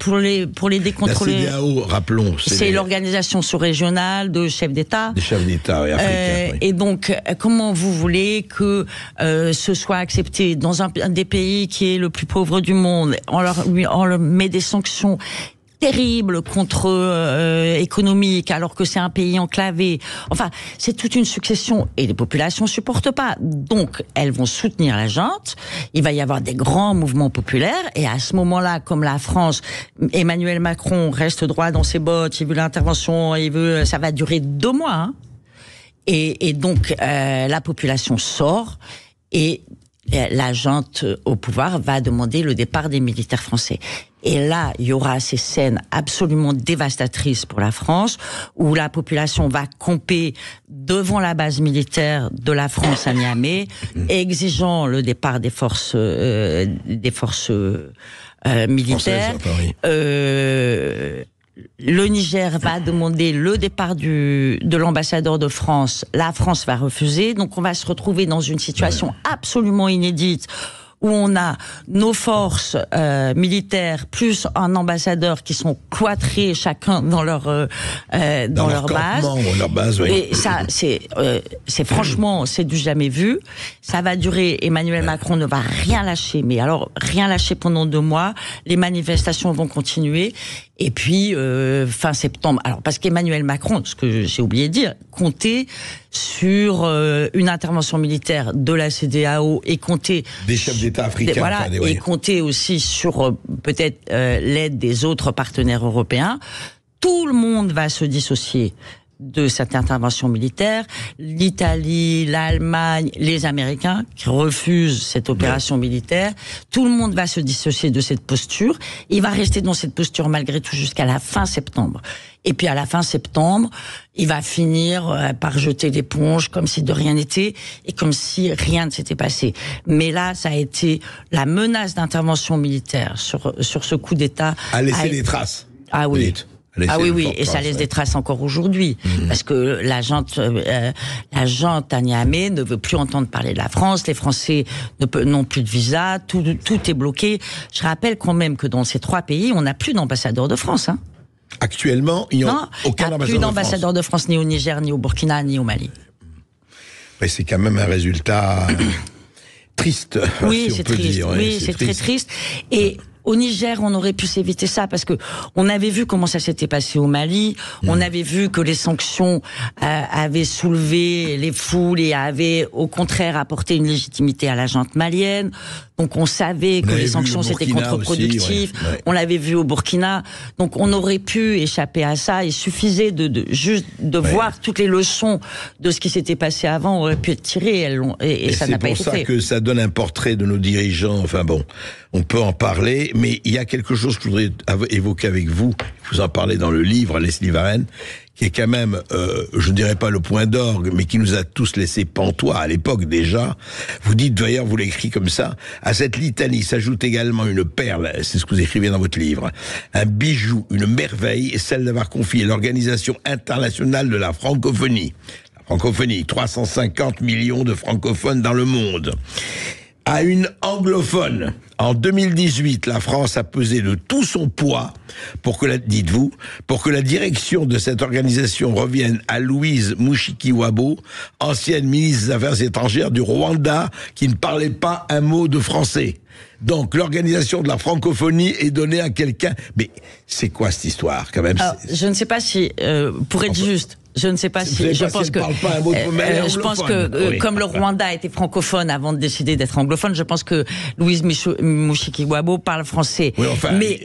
pour les décontrôler? La CEDEAO, rappelons, c'est l'organisation sous-régionale de chefs d'État. Des chefs d'État, africains. Et donc, comment vous voulez que ce soit accepté dans un des pays qui est le plus pauvre du monde? On leur met des sanctions terrible économique, alors que c'est un pays enclavé. Enfin, c'est toute une succession et les populations supportent pas. Donc, elles vont soutenir la junte. Il va y avoir des grands mouvements populaires et à ce moment-là, comme la France, Emmanuel Macron reste droit dans ses bottes, il veut l'intervention, ça va durer 2 mois. Hein. Et donc, la population sort et la junte au pouvoir va demander le départ des militaires français. Et là, il y aura ces scènes absolument dévastatrices pour la France, où la population va camper devant la base militaire de la France à Niamey, exigeant le départ des forces militaires. Le Niger va demander le départ de l'ambassadeur de France. La France va refuser. Donc, on va se retrouver dans une situation absolument inédite, où on a nos forces militaires plus un ambassadeur qui sont cloîtrés chacun dans leur base. Et ça, c'est franchement, c'est du jamais vu. Ça va durer. Emmanuel Macron ne va rien lâcher, mais alors rien lâcher pendant 2 mois. Les manifestations vont continuer. Et puis, fin septembre, alors parce qu'Emmanuel Macron, ce que j'ai oublié de dire, comptait sur une intervention militaire de la CEDEAO et comptait... Des chefs d'État africains. Et comptait aussi sur peut-être l'aide des autres partenaires européens. Tout le monde va se dissocier de cette intervention militaire. L'Italie, l'Allemagne, les Américains qui refusent cette opération militaire. Tout le monde va se dissocier de cette posture. Il va rester dans cette posture malgré tout jusqu'à la fin septembre. Et puis à la fin septembre, il va finir par jeter l'éponge comme si de rien n'était et comme si rien ne s'était passé. Mais là, ça a été la menace d'intervention militaire sur ce coup d'État. A laissé des traces. Ah oui. Et ça laisse des traces encore aujourd'hui, parce que la junte à Niamey ne veut plus entendre parler de la France, les Français n'ont plus de visa, tout est bloqué. Je rappelle quand même que dans ces 3 pays, on n'a plus d'ambassadeur de France. Hein. Actuellement, il n'y a aucun plus d'ambassadeur de France, ni au Niger, ni au Burkina, ni au Mali. Mais c'est quand même un résultat triste. Oui, si c'est triste. C'est très triste. Et au Niger, on aurait pu s'éviter ça parce que on avait vu comment ça s'était passé au Mali. On avait vu que les sanctions avaient soulevé les foules et avaient au contraire apporté une légitimité à la junte malienne. Donc on savait que les sanctions c'était contre-productif. On l'avait vu au Burkina. Donc on aurait pu échapper à ça. Il suffisait juste de voir toutes les leçons de ce qui s'était passé avant. On aurait pu être tiré et ça n'a pas été fait. C'est pour ça que ça donne un portrait de nos dirigeants. Enfin bon, on peut en parler, mais il y a quelque chose que je voudrais évoquer avec vous. Vous en parlez dans le livre, Leslie Varenne, qui est quand même, je ne dirais pas le point d'orgue, mais qui nous a tous laissé pantois à l'époque déjà. Vous dites, d'ailleurs, vous l'écrivez comme ça, à cette litanie s'ajoute également une perle, c'est ce que vous écrivez dans votre livre, un bijou, une merveille, celle d'avoir confié l'Organisation internationale de la francophonie. La francophonie, 350 millions de francophones dans le monde. À une anglophone. En 2018, la France a pesé de tout son poids pour que la direction de cette organisation revienne à Louise Mushikiwabo, ancienne ministre des Affaires étrangères du Rwanda, qui ne parlait pas un mot de français. Donc, l'organisation de la francophonie est donnée à quelqu'un. Mais c'est quoi cette histoire, quand même? Alors, je ne sais pas si, pour être juste, Je ne sais pas si. Je pense que. Je pense que comme le Rwanda était francophone avant de décider d'être anglophone, je pense que Louise Mushikiwabo parle français. Oui, enfin, mais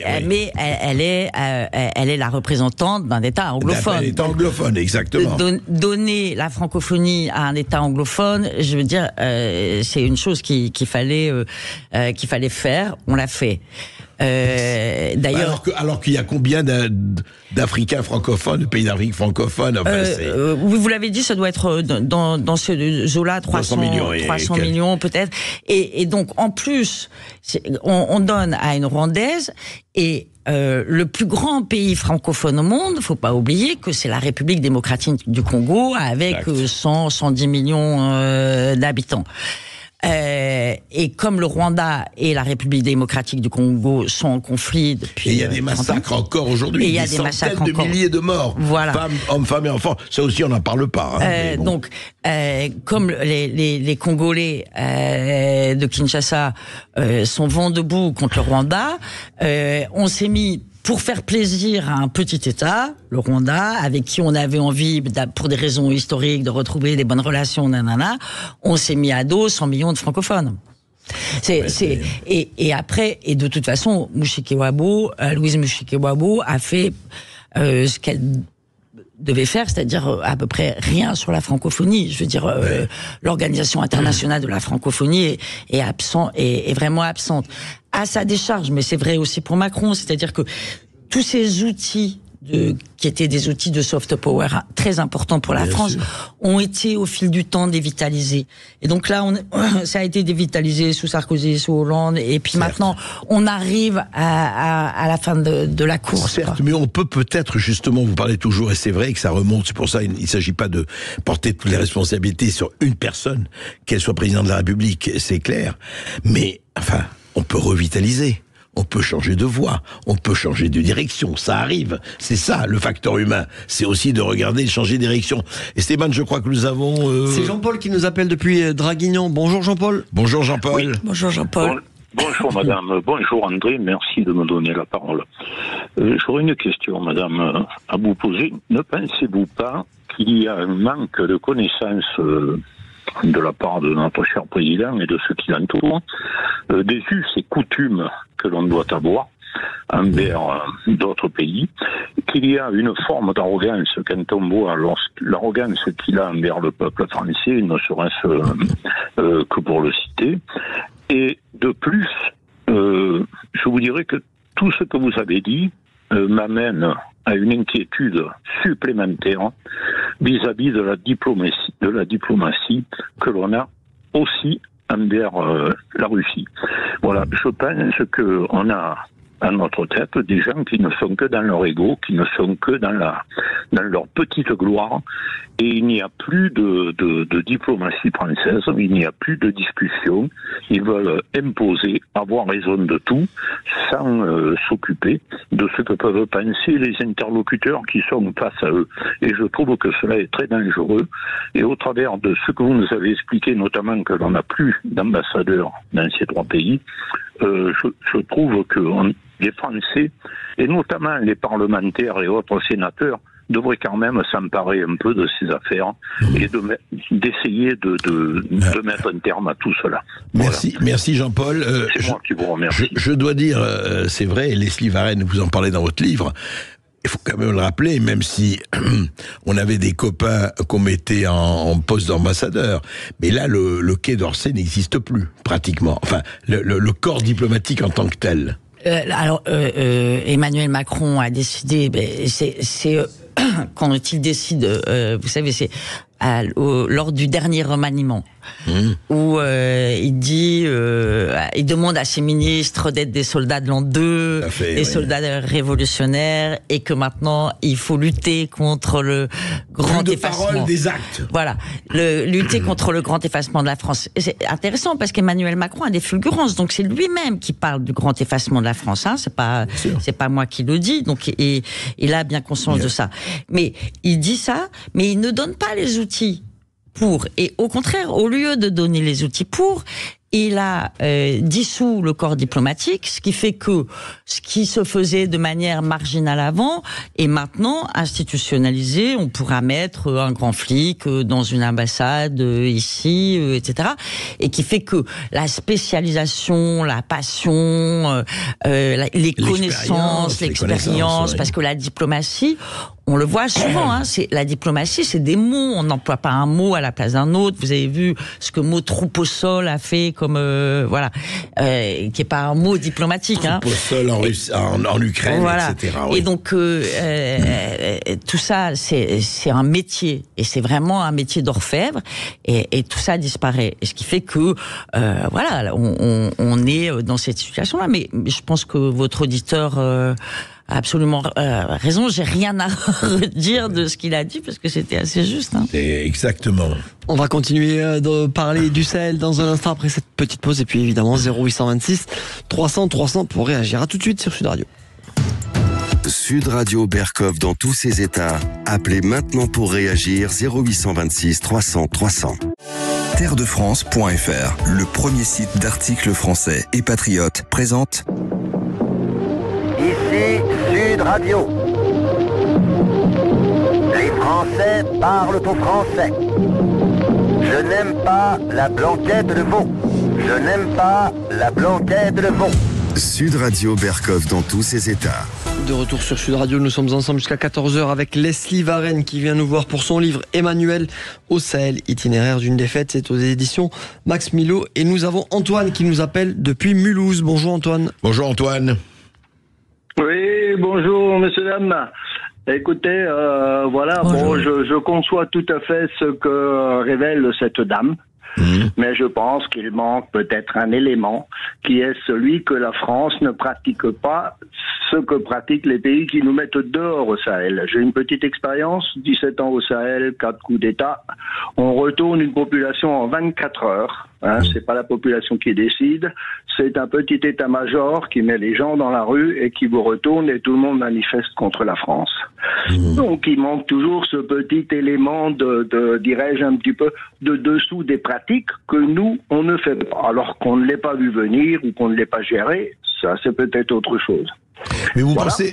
elle est la représentante d'un État anglophone. Un État anglophone, exactement. Donner la francophonie à un État anglophone, je veux dire, c'est une chose qu'il fallait faire. On l'a fait. D'ailleurs, alors qu'il y a combien d'Africains francophones, de pays d'Afrique francophones, vous l'avez dit, ça doit être dans ce zoo-là, 300 millions peut-être. Et donc, en plus, on donne à une Rwandaise, et le plus grand pays francophone au monde, faut pas oublier que c'est la République démocratique du Congo, avec 110 millions d'habitants. Et comme le Rwanda et la République démocratique du Congo sont en conflit depuis. Et il y a des massacres encore aujourd'hui. Et il y a des massacres de milliers de morts. Voilà. Hommes, femmes et enfants. Ça aussi, on n'en parle pas. Bon. Donc, comme les Congolais de Kinshasa sont vent debout contre le Rwanda, on s'est mis, pour faire plaisir à un petit État, le Rwanda, avec qui on avait envie, pour des raisons historiques, de retrouver des bonnes relations, on s'est mis à dos 100 millions de francophones. Et après, et de toute façon, Louise Mushikiwabo a fait ce qu'elle devait faire, c'est-à-dire à peu près rien sur la francophonie. Je veux dire, l'Organisation internationale de la francophonie est vraiment absente. À sa décharge, mais c'est vrai aussi pour Macron, c'est-à-dire que tous ces outils qui étaient des outils de soft power très importants pour la France, ont été au fil du temps dévitalisés. Et donc là, ça a été dévitalisé sous Sarkozy, sous Hollande, et puis maintenant, on arrive à la fin de la course. Certes, mais on peut-être justement, vous parlez toujours, et c'est vrai que ça remonte, c'est pour ça il ne s'agit pas de porter toutes les responsabilités sur une personne, qu'elle soit présidente de la République, c'est clair, mais enfin, on peut revitaliser. On peut changer de voie, on peut changer de direction, ça arrive. C'est ça, le facteur humain. C'est aussi de regarder et de changer de direction. Esteban, je crois que nous avons... C'est Jean-Paul qui nous appelle depuis Draguignan. Bonjour Jean-Paul. Bonjour Jean-Paul. Oui. Bonjour Jean-Paul. Bonjour madame, bonjour André, merci de me donner la parole. J'aurais une question madame à vous poser. Ne pensez-vous pas qu'il y a un manque de connaissances de la part de notre cher président et de ceux qui l'entourent, des us et coutumes que l'on doit avoir envers d'autres pays, qu'il y a une forme d'arrogance quand on voit l'arrogance qu'il a envers le peuple français, ne serait-ce que pour le citer. Et de plus, je vous dirais que tout ce que vous avez dit m'amène à une inquiétude supplémentaire vis-à-vis de la diplomatie que l'on a aussi envers la Russie. Voilà, je pense qu'on a à notre tête des gens qui ne sont que dans leur ego, qui ne sont que dans leur petite gloire, et il n'y a plus de diplomatie française, il n'y a plus de discussion, ils veulent imposer, avoir raison de tout, sans s'occuper de ce que peuvent penser les interlocuteurs qui sont face à eux. Et je trouve que cela est très dangereux, et au travers de ce que vous nous avez expliqué, notamment que l'on n'a plus d'ambassadeurs dans ces trois pays, je trouve que les Français, et notamment les parlementaires et autres sénateurs, devraient quand même s'emparer un peu de ces affaires et d'essayer de mettre un terme à tout cela. Merci, voilà. Merci Jean-Paul. C'est moi qui vous remercie. Je dois dire, c'est vrai, Leslie Varenne, vous en parlez dans votre livre, il faut quand même le rappeler, même si on avait des copains qu'on mettait en poste d'ambassadeur, mais là, le Quai d'Orsay n'existe plus, pratiquement. Enfin, le corps diplomatique en tant que tel. Emmanuel Macron a décidé, quand il décide, vous savez, c'est lors du dernier remaniement, où il dit, il demande à ses ministres d'être des soldats de l'an 2, des soldats révolutionnaires, et que maintenant il faut lutter contre le grand effacement. Parole, des actes. Voilà, lutter contre le grand effacement de la France. Et c'est intéressant parce qu'Emmanuel Macron a des fulgurances, donc c'est lui-même qui parle du grand effacement de la France. Hein, c'est pas moi qui le dis, donc et il a bien conscience de ça. Mais il dit ça, mais il ne donne pas les outils pour. Et au contraire, au lieu de donner les outils pour, il a dissous le corps diplomatique, ce qui fait que ce qui se faisait de manière marginale avant est maintenant institutionnalisé. On pourra mettre un grand flic dans une ambassade ici, etc. Et qui fait que la spécialisation, la passion, les connaissances, l'expérience, parce que la diplomatie, on le voit souvent, hein, la diplomatie, c'est des mots. On n'emploie pas un mot à la place d'un autre. Vous avez vu ce que mot troupeau-sol a fait comme, qui est pas un mot diplomatique. Troupeau-sol en Ukraine, voilà. etc. Oui. Et donc, tout ça, c'est un métier. Et c'est vraiment un métier d'orfèvre. Et tout ça disparaît. Et ce qui fait que, on est dans cette situation-là. Mais je pense que votre auditeur absolument raison. J'ai rien à redire de ce qu'il a dit parce que c'était assez juste. Exactement. On va continuer de parler du Sahel dans un instant après cette petite pause et puis évidemment 0826 300 300 pour réagir. À tout de suite sur Sud Radio. Sud Radio Berkov dans tous ses états. Appelez maintenant pour réagir 0826 300 300. Terredefrance.fr, le premier site d'articles français et patriotes, présente Ici Sud Radio. Les Français parlent au français. Je n'aime pas la blanquette de veau. Je n'aime pas la blanquette de veau. Sud Radio Berkov dans tous ses états. De retour sur Sud Radio, nous sommes ensemble jusqu'à 14h avec Leslie Varenne qui vient nous voir pour son livre Emmanuel au Sahel, itinéraire d'une défaite. C'est aux éditions Max Milo. Et nous avons Antoine qui nous appelle depuis Mulhouse. Bonjour Antoine. Bonjour Antoine. Oui, bonjour messieurs, dames. Écoutez, je conçois tout à fait ce que révèle cette dame. Mais je pense qu'il manque peut-être un élément qui est celui que la France ne pratique pas ce que pratiquent les pays qui nous mettent dehors au Sahel. J'ai une petite expérience, 17 ans au Sahel, 4 coups d'État. On retourne une population en 24 heures. C'est pas la population qui décide, c'est un petit état-major qui met les gens dans la rue et qui vous retourne et tout le monde manifeste contre la France. Donc il manque toujours ce petit élément dirais-je un petit peu de dessous des pratiques que nous on ne fait pas, alors qu'on ne l'ait pas vu venir ou qu'on ne l'ait pas géré. Ça c'est peut-être autre chose. Mais vous pensez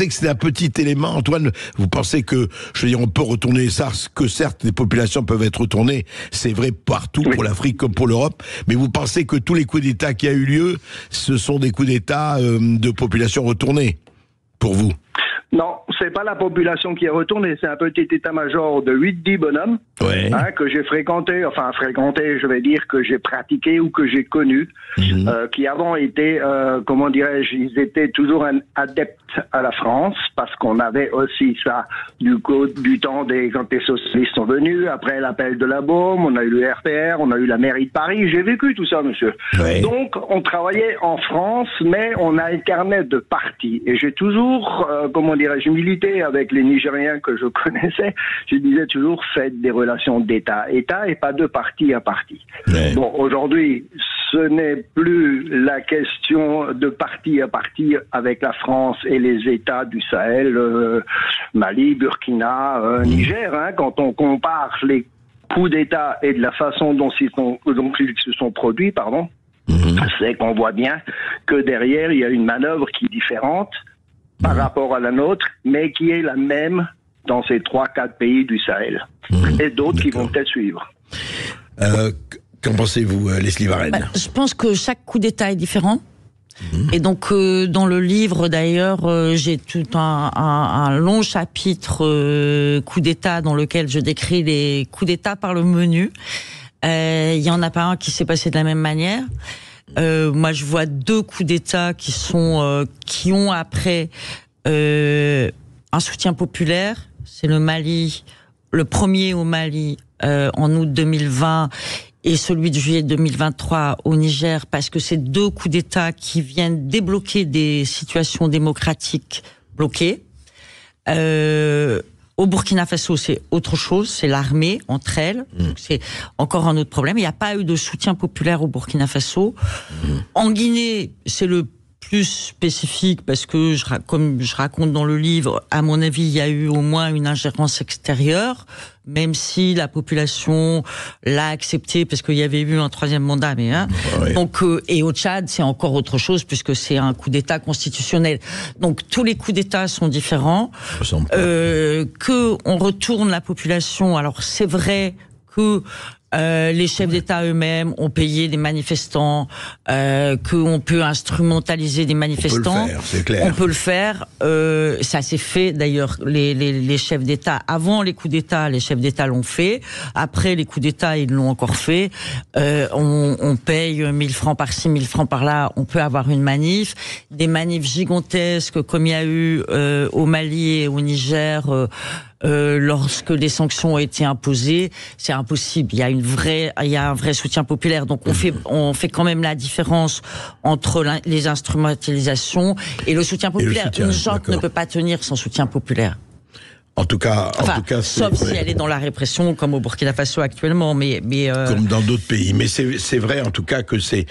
que c'est un petit élément, Antoine? Vous pensez que, je veux dire, on peut retourner ça, que certes, les populations peuvent être retournées, c'est vrai partout, pour l'Afrique comme pour l'Europe, mais vous pensez que tous les coups d'État qui a eu lieu, ce sont des coups d'État de population retournée, pour vous? Non, c'est pas la population qui est retournée, c'est un petit état-major de 8-10 bonhommes que j'ai fréquenté, je vais dire que j'ai pratiqué ou que j'ai connu, qui avant étaient, ils étaient toujours adeptes à la France, parce qu'on avait aussi ça du temps quand les socialistes sont venus, après l'appel de la Baume, on a eu le RPR, on a eu la mairie de Paris, j'ai vécu tout ça, monsieur. Donc, on travaillait en France, mais on a incarné de partis, et j'ai toujours, je militais avec les Nigériens que je connaissais, je disais toujours, faites des relations d'État et pas de parti à parti. Bon, aujourd'hui, ce n'est plus la question de parti à parti avec la France et les États du Sahel, Mali, Burkina, Niger, quand on compare les coups d'État et de la façon dont ils se sont produits, c'est qu'on voit bien que derrière, il y a une manœuvre qui est différente par rapport à la nôtre, mais qui est la même dans ces 3-4 pays du Sahel. Et d'autres qui vont peut-être suivre. Qu'en pensez-vous, Leslie Varenne? Je pense que chaque coup d'État est différent. Et donc, dans le livre, d'ailleurs, j'ai tout un long chapitre coup d'État dans lequel je décris les coups d'État par le menu. Il y en a pas un qui s'est passé de la même manière. Moi, je vois 2 coups d'État qui ont après un soutien populaire. C'est le Mali, le premier au Mali en août 2020 et celui de juillet 2023 au Niger, parce que c'est 2 coups d'État qui viennent débloquer des situations démocratiques bloquées. Au Burkina Faso, c'est autre chose, c'est l'armée entre elles. Donc c'est encore un autre problème. Il n'y a pas eu de soutien populaire au Burkina Faso. En Guinée, c'est le plus spécifique parce que, comme je raconte dans le livre, à mon avis, il y a eu au moins une ingérence extérieure, même si la population l'a accepté parce qu'il y avait eu un 3e mandat. Mais donc, et au Tchad, c'est encore autre chose puisque c'est un coup d'État constitutionnel. Donc tous les coups d'État sont différents. Que on retourne la population. Alors c'est vrai que les chefs d'État eux-mêmes ont payé des manifestants, qu'on peut instrumentaliser des manifestants. On peut le faire, c'est clair. On peut le faire. Ça s'est fait d'ailleurs. Les chefs d'État, avant les coups d'État, les chefs d'État l'ont fait. Après les coups d'État, ils l'ont encore fait. On paye 1000 francs par-ci, 1000 francs par-là. On peut avoir une manif, des manifs gigantesques comme il y a eu au Mali et au Niger. Lorsque les sanctions ont été imposées, c'est impossible. Il y a un vrai soutien populaire. Donc on fait quand même la différence entre les instrumentalisations et le soutien populaire. Une junte ne peut pas tenir sans soutien populaire. En tout cas, sauf si elle est dans la répression, comme au Burkina Faso actuellement, mais comme dans d'autres pays. Mais c'est vrai, en tout cas, que c'est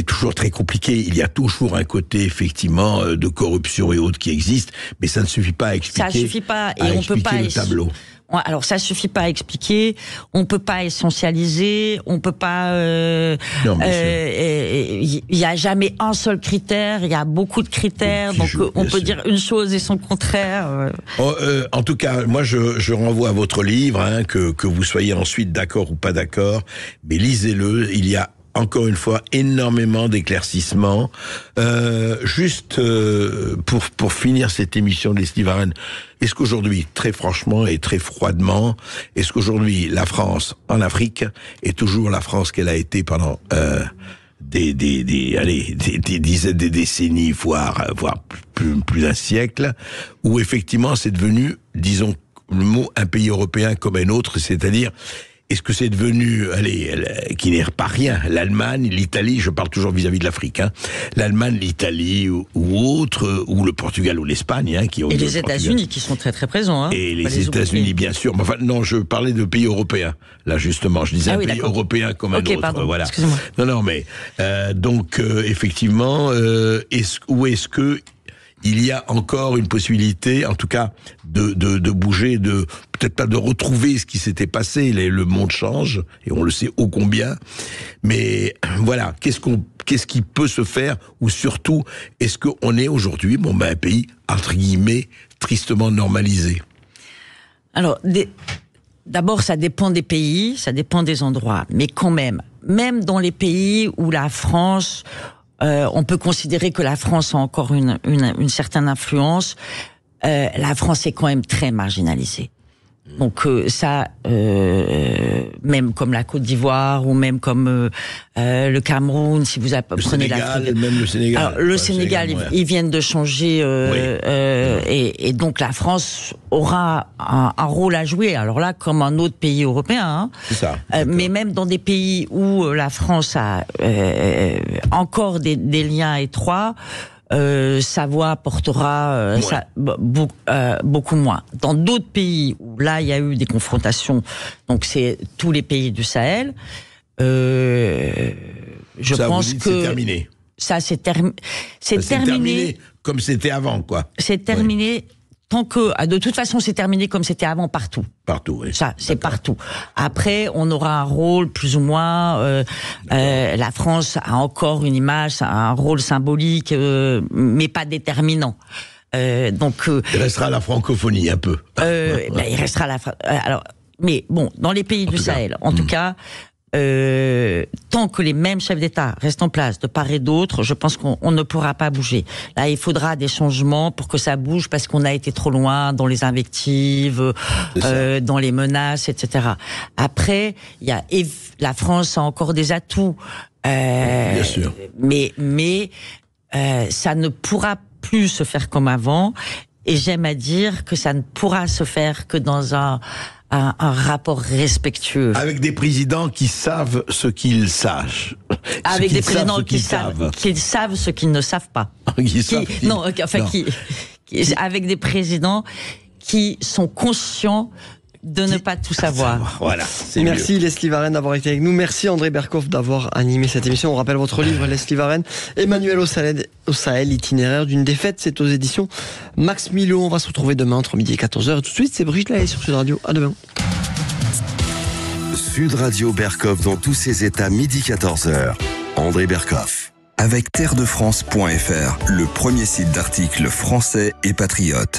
toujours très compliqué. Il y a toujours un côté, effectivement, de corruption et autres qui existe, mais ça ne suffit pas à expliquer. Ça suffit pas, et on peut pas le tableau. Alors ça suffit pas à expliquer, on peut pas essentialiser, on peut pas. Il y a jamais un seul critère, il y a beaucoup de critères, donc on peut dire une chose et son contraire. En tout cas, moi je renvoie à votre livre, hein, que vous soyez ensuite d'accord ou pas d'accord, mais lisez-le. Il y a encore une fois énormément d'éclaircissements. Juste pour finir cette émission de Leslie Varenne, est-ce qu'aujourd'hui, très franchement et très froidement, est-ce qu'aujourd'hui la France en Afrique est toujours la France qu'elle a été pendant des dizaines de décennies, voire plus d'un siècle, où effectivement c'est devenu, disons le mot, un pays européen comme un autre, c'est-à-dire est-ce que c'est devenu, qui n'est pas rien, l'Allemagne, l'Italie, je parle toujours vis-à-vis de l'Afrique, hein, l'Allemagne, l'Italie ou autre, ou le Portugal ou l'Espagne, hein, qui ont. Et les États-Unis qui sont très très présents, hein. Et les États-Unis, bien sûr. Enfin, non, je parlais de pays européens. Là, justement, je disais un pays européen comme un autre. Pardon, voilà. Excusez-moi. Non, mais donc effectivement, où est-ce que il y a encore une possibilité, en tout cas, de bouger, peut-être pas de retrouver ce qui s'était passé. Le monde change, et on le sait ô combien. Mais voilà, qu'est-ce qui peut se faire, ou surtout, est-ce qu'on est aujourd'hui, un pays, entre guillemets, tristement normalisé? Alors, d'abord, ça dépend des pays, ça dépend des endroits. Mais quand même dans les pays où la France... on peut considérer que la France a encore une certaine influence. La France est quand même très marginalisée. Donc même comme la Côte d'Ivoire ou même comme le Cameroun, si vous prenez l'Afrique. Même le Sénégal. Alors, le Sénégal, ils viennent de changer, et donc la France aura un rôle à jouer. Alors là, comme un autre pays européen. Hein. C'est ça. Mais même dans des pays où la France a encore des liens étroits. Sa voix portera beaucoup moins. Dans d'autres pays où là il y a eu des confrontations, donc c'est tous les pays du Sahel. Je pense que c'est terminé. Ça c'est terminé comme c'était avant, quoi. C'est terminé. Tant que, de toute façon, c'est terminé comme c'était avant partout. Partout, oui. Ça, c'est partout. Après, on aura un rôle plus ou moins. La France a encore une image, un rôle symbolique, mais pas déterminant. Donc, il restera la francophonie un peu. Il restera alors, mais bon, dans les pays du Sahel, en tout cas. Tant que les mêmes chefs d'État restent en place de part et d'autre, je pense qu'on ne pourra pas bouger. Là, il faudra des changements pour que ça bouge, parce qu'on a été trop loin dans les invectives, dans les menaces, etc. Après, la France a encore des atouts, bien sûr. Mais ça ne pourra plus se faire comme avant. Et j'aime à dire que ça ne pourra se faire que dans un rapport respectueux. Avec des présidents qui savent ce qu'ils savent. Avec des présidents qui savent ce qu'ils ne savent pas. Avec des présidents qui sont conscients de ne pas tout savoir. Voilà. Merci Leslie Varenne d'avoir été avec nous. Merci André Berkoff d'avoir animé cette émission. On rappelle votre livre, Leslie Varenne, Emmanuel au Sahel, itinéraire d'une défaite. C'est aux éditions Max Milo. On va se retrouver demain entre midi et 14h. Et tout de suite, c'est Brigitte Lahaye sur Sud Radio. À demain. Sud Radio Berkoff dans tous ses états, midi 14h. André Berkoff. Avec terredefrance.fr, le premier site d'articles français et patriotes.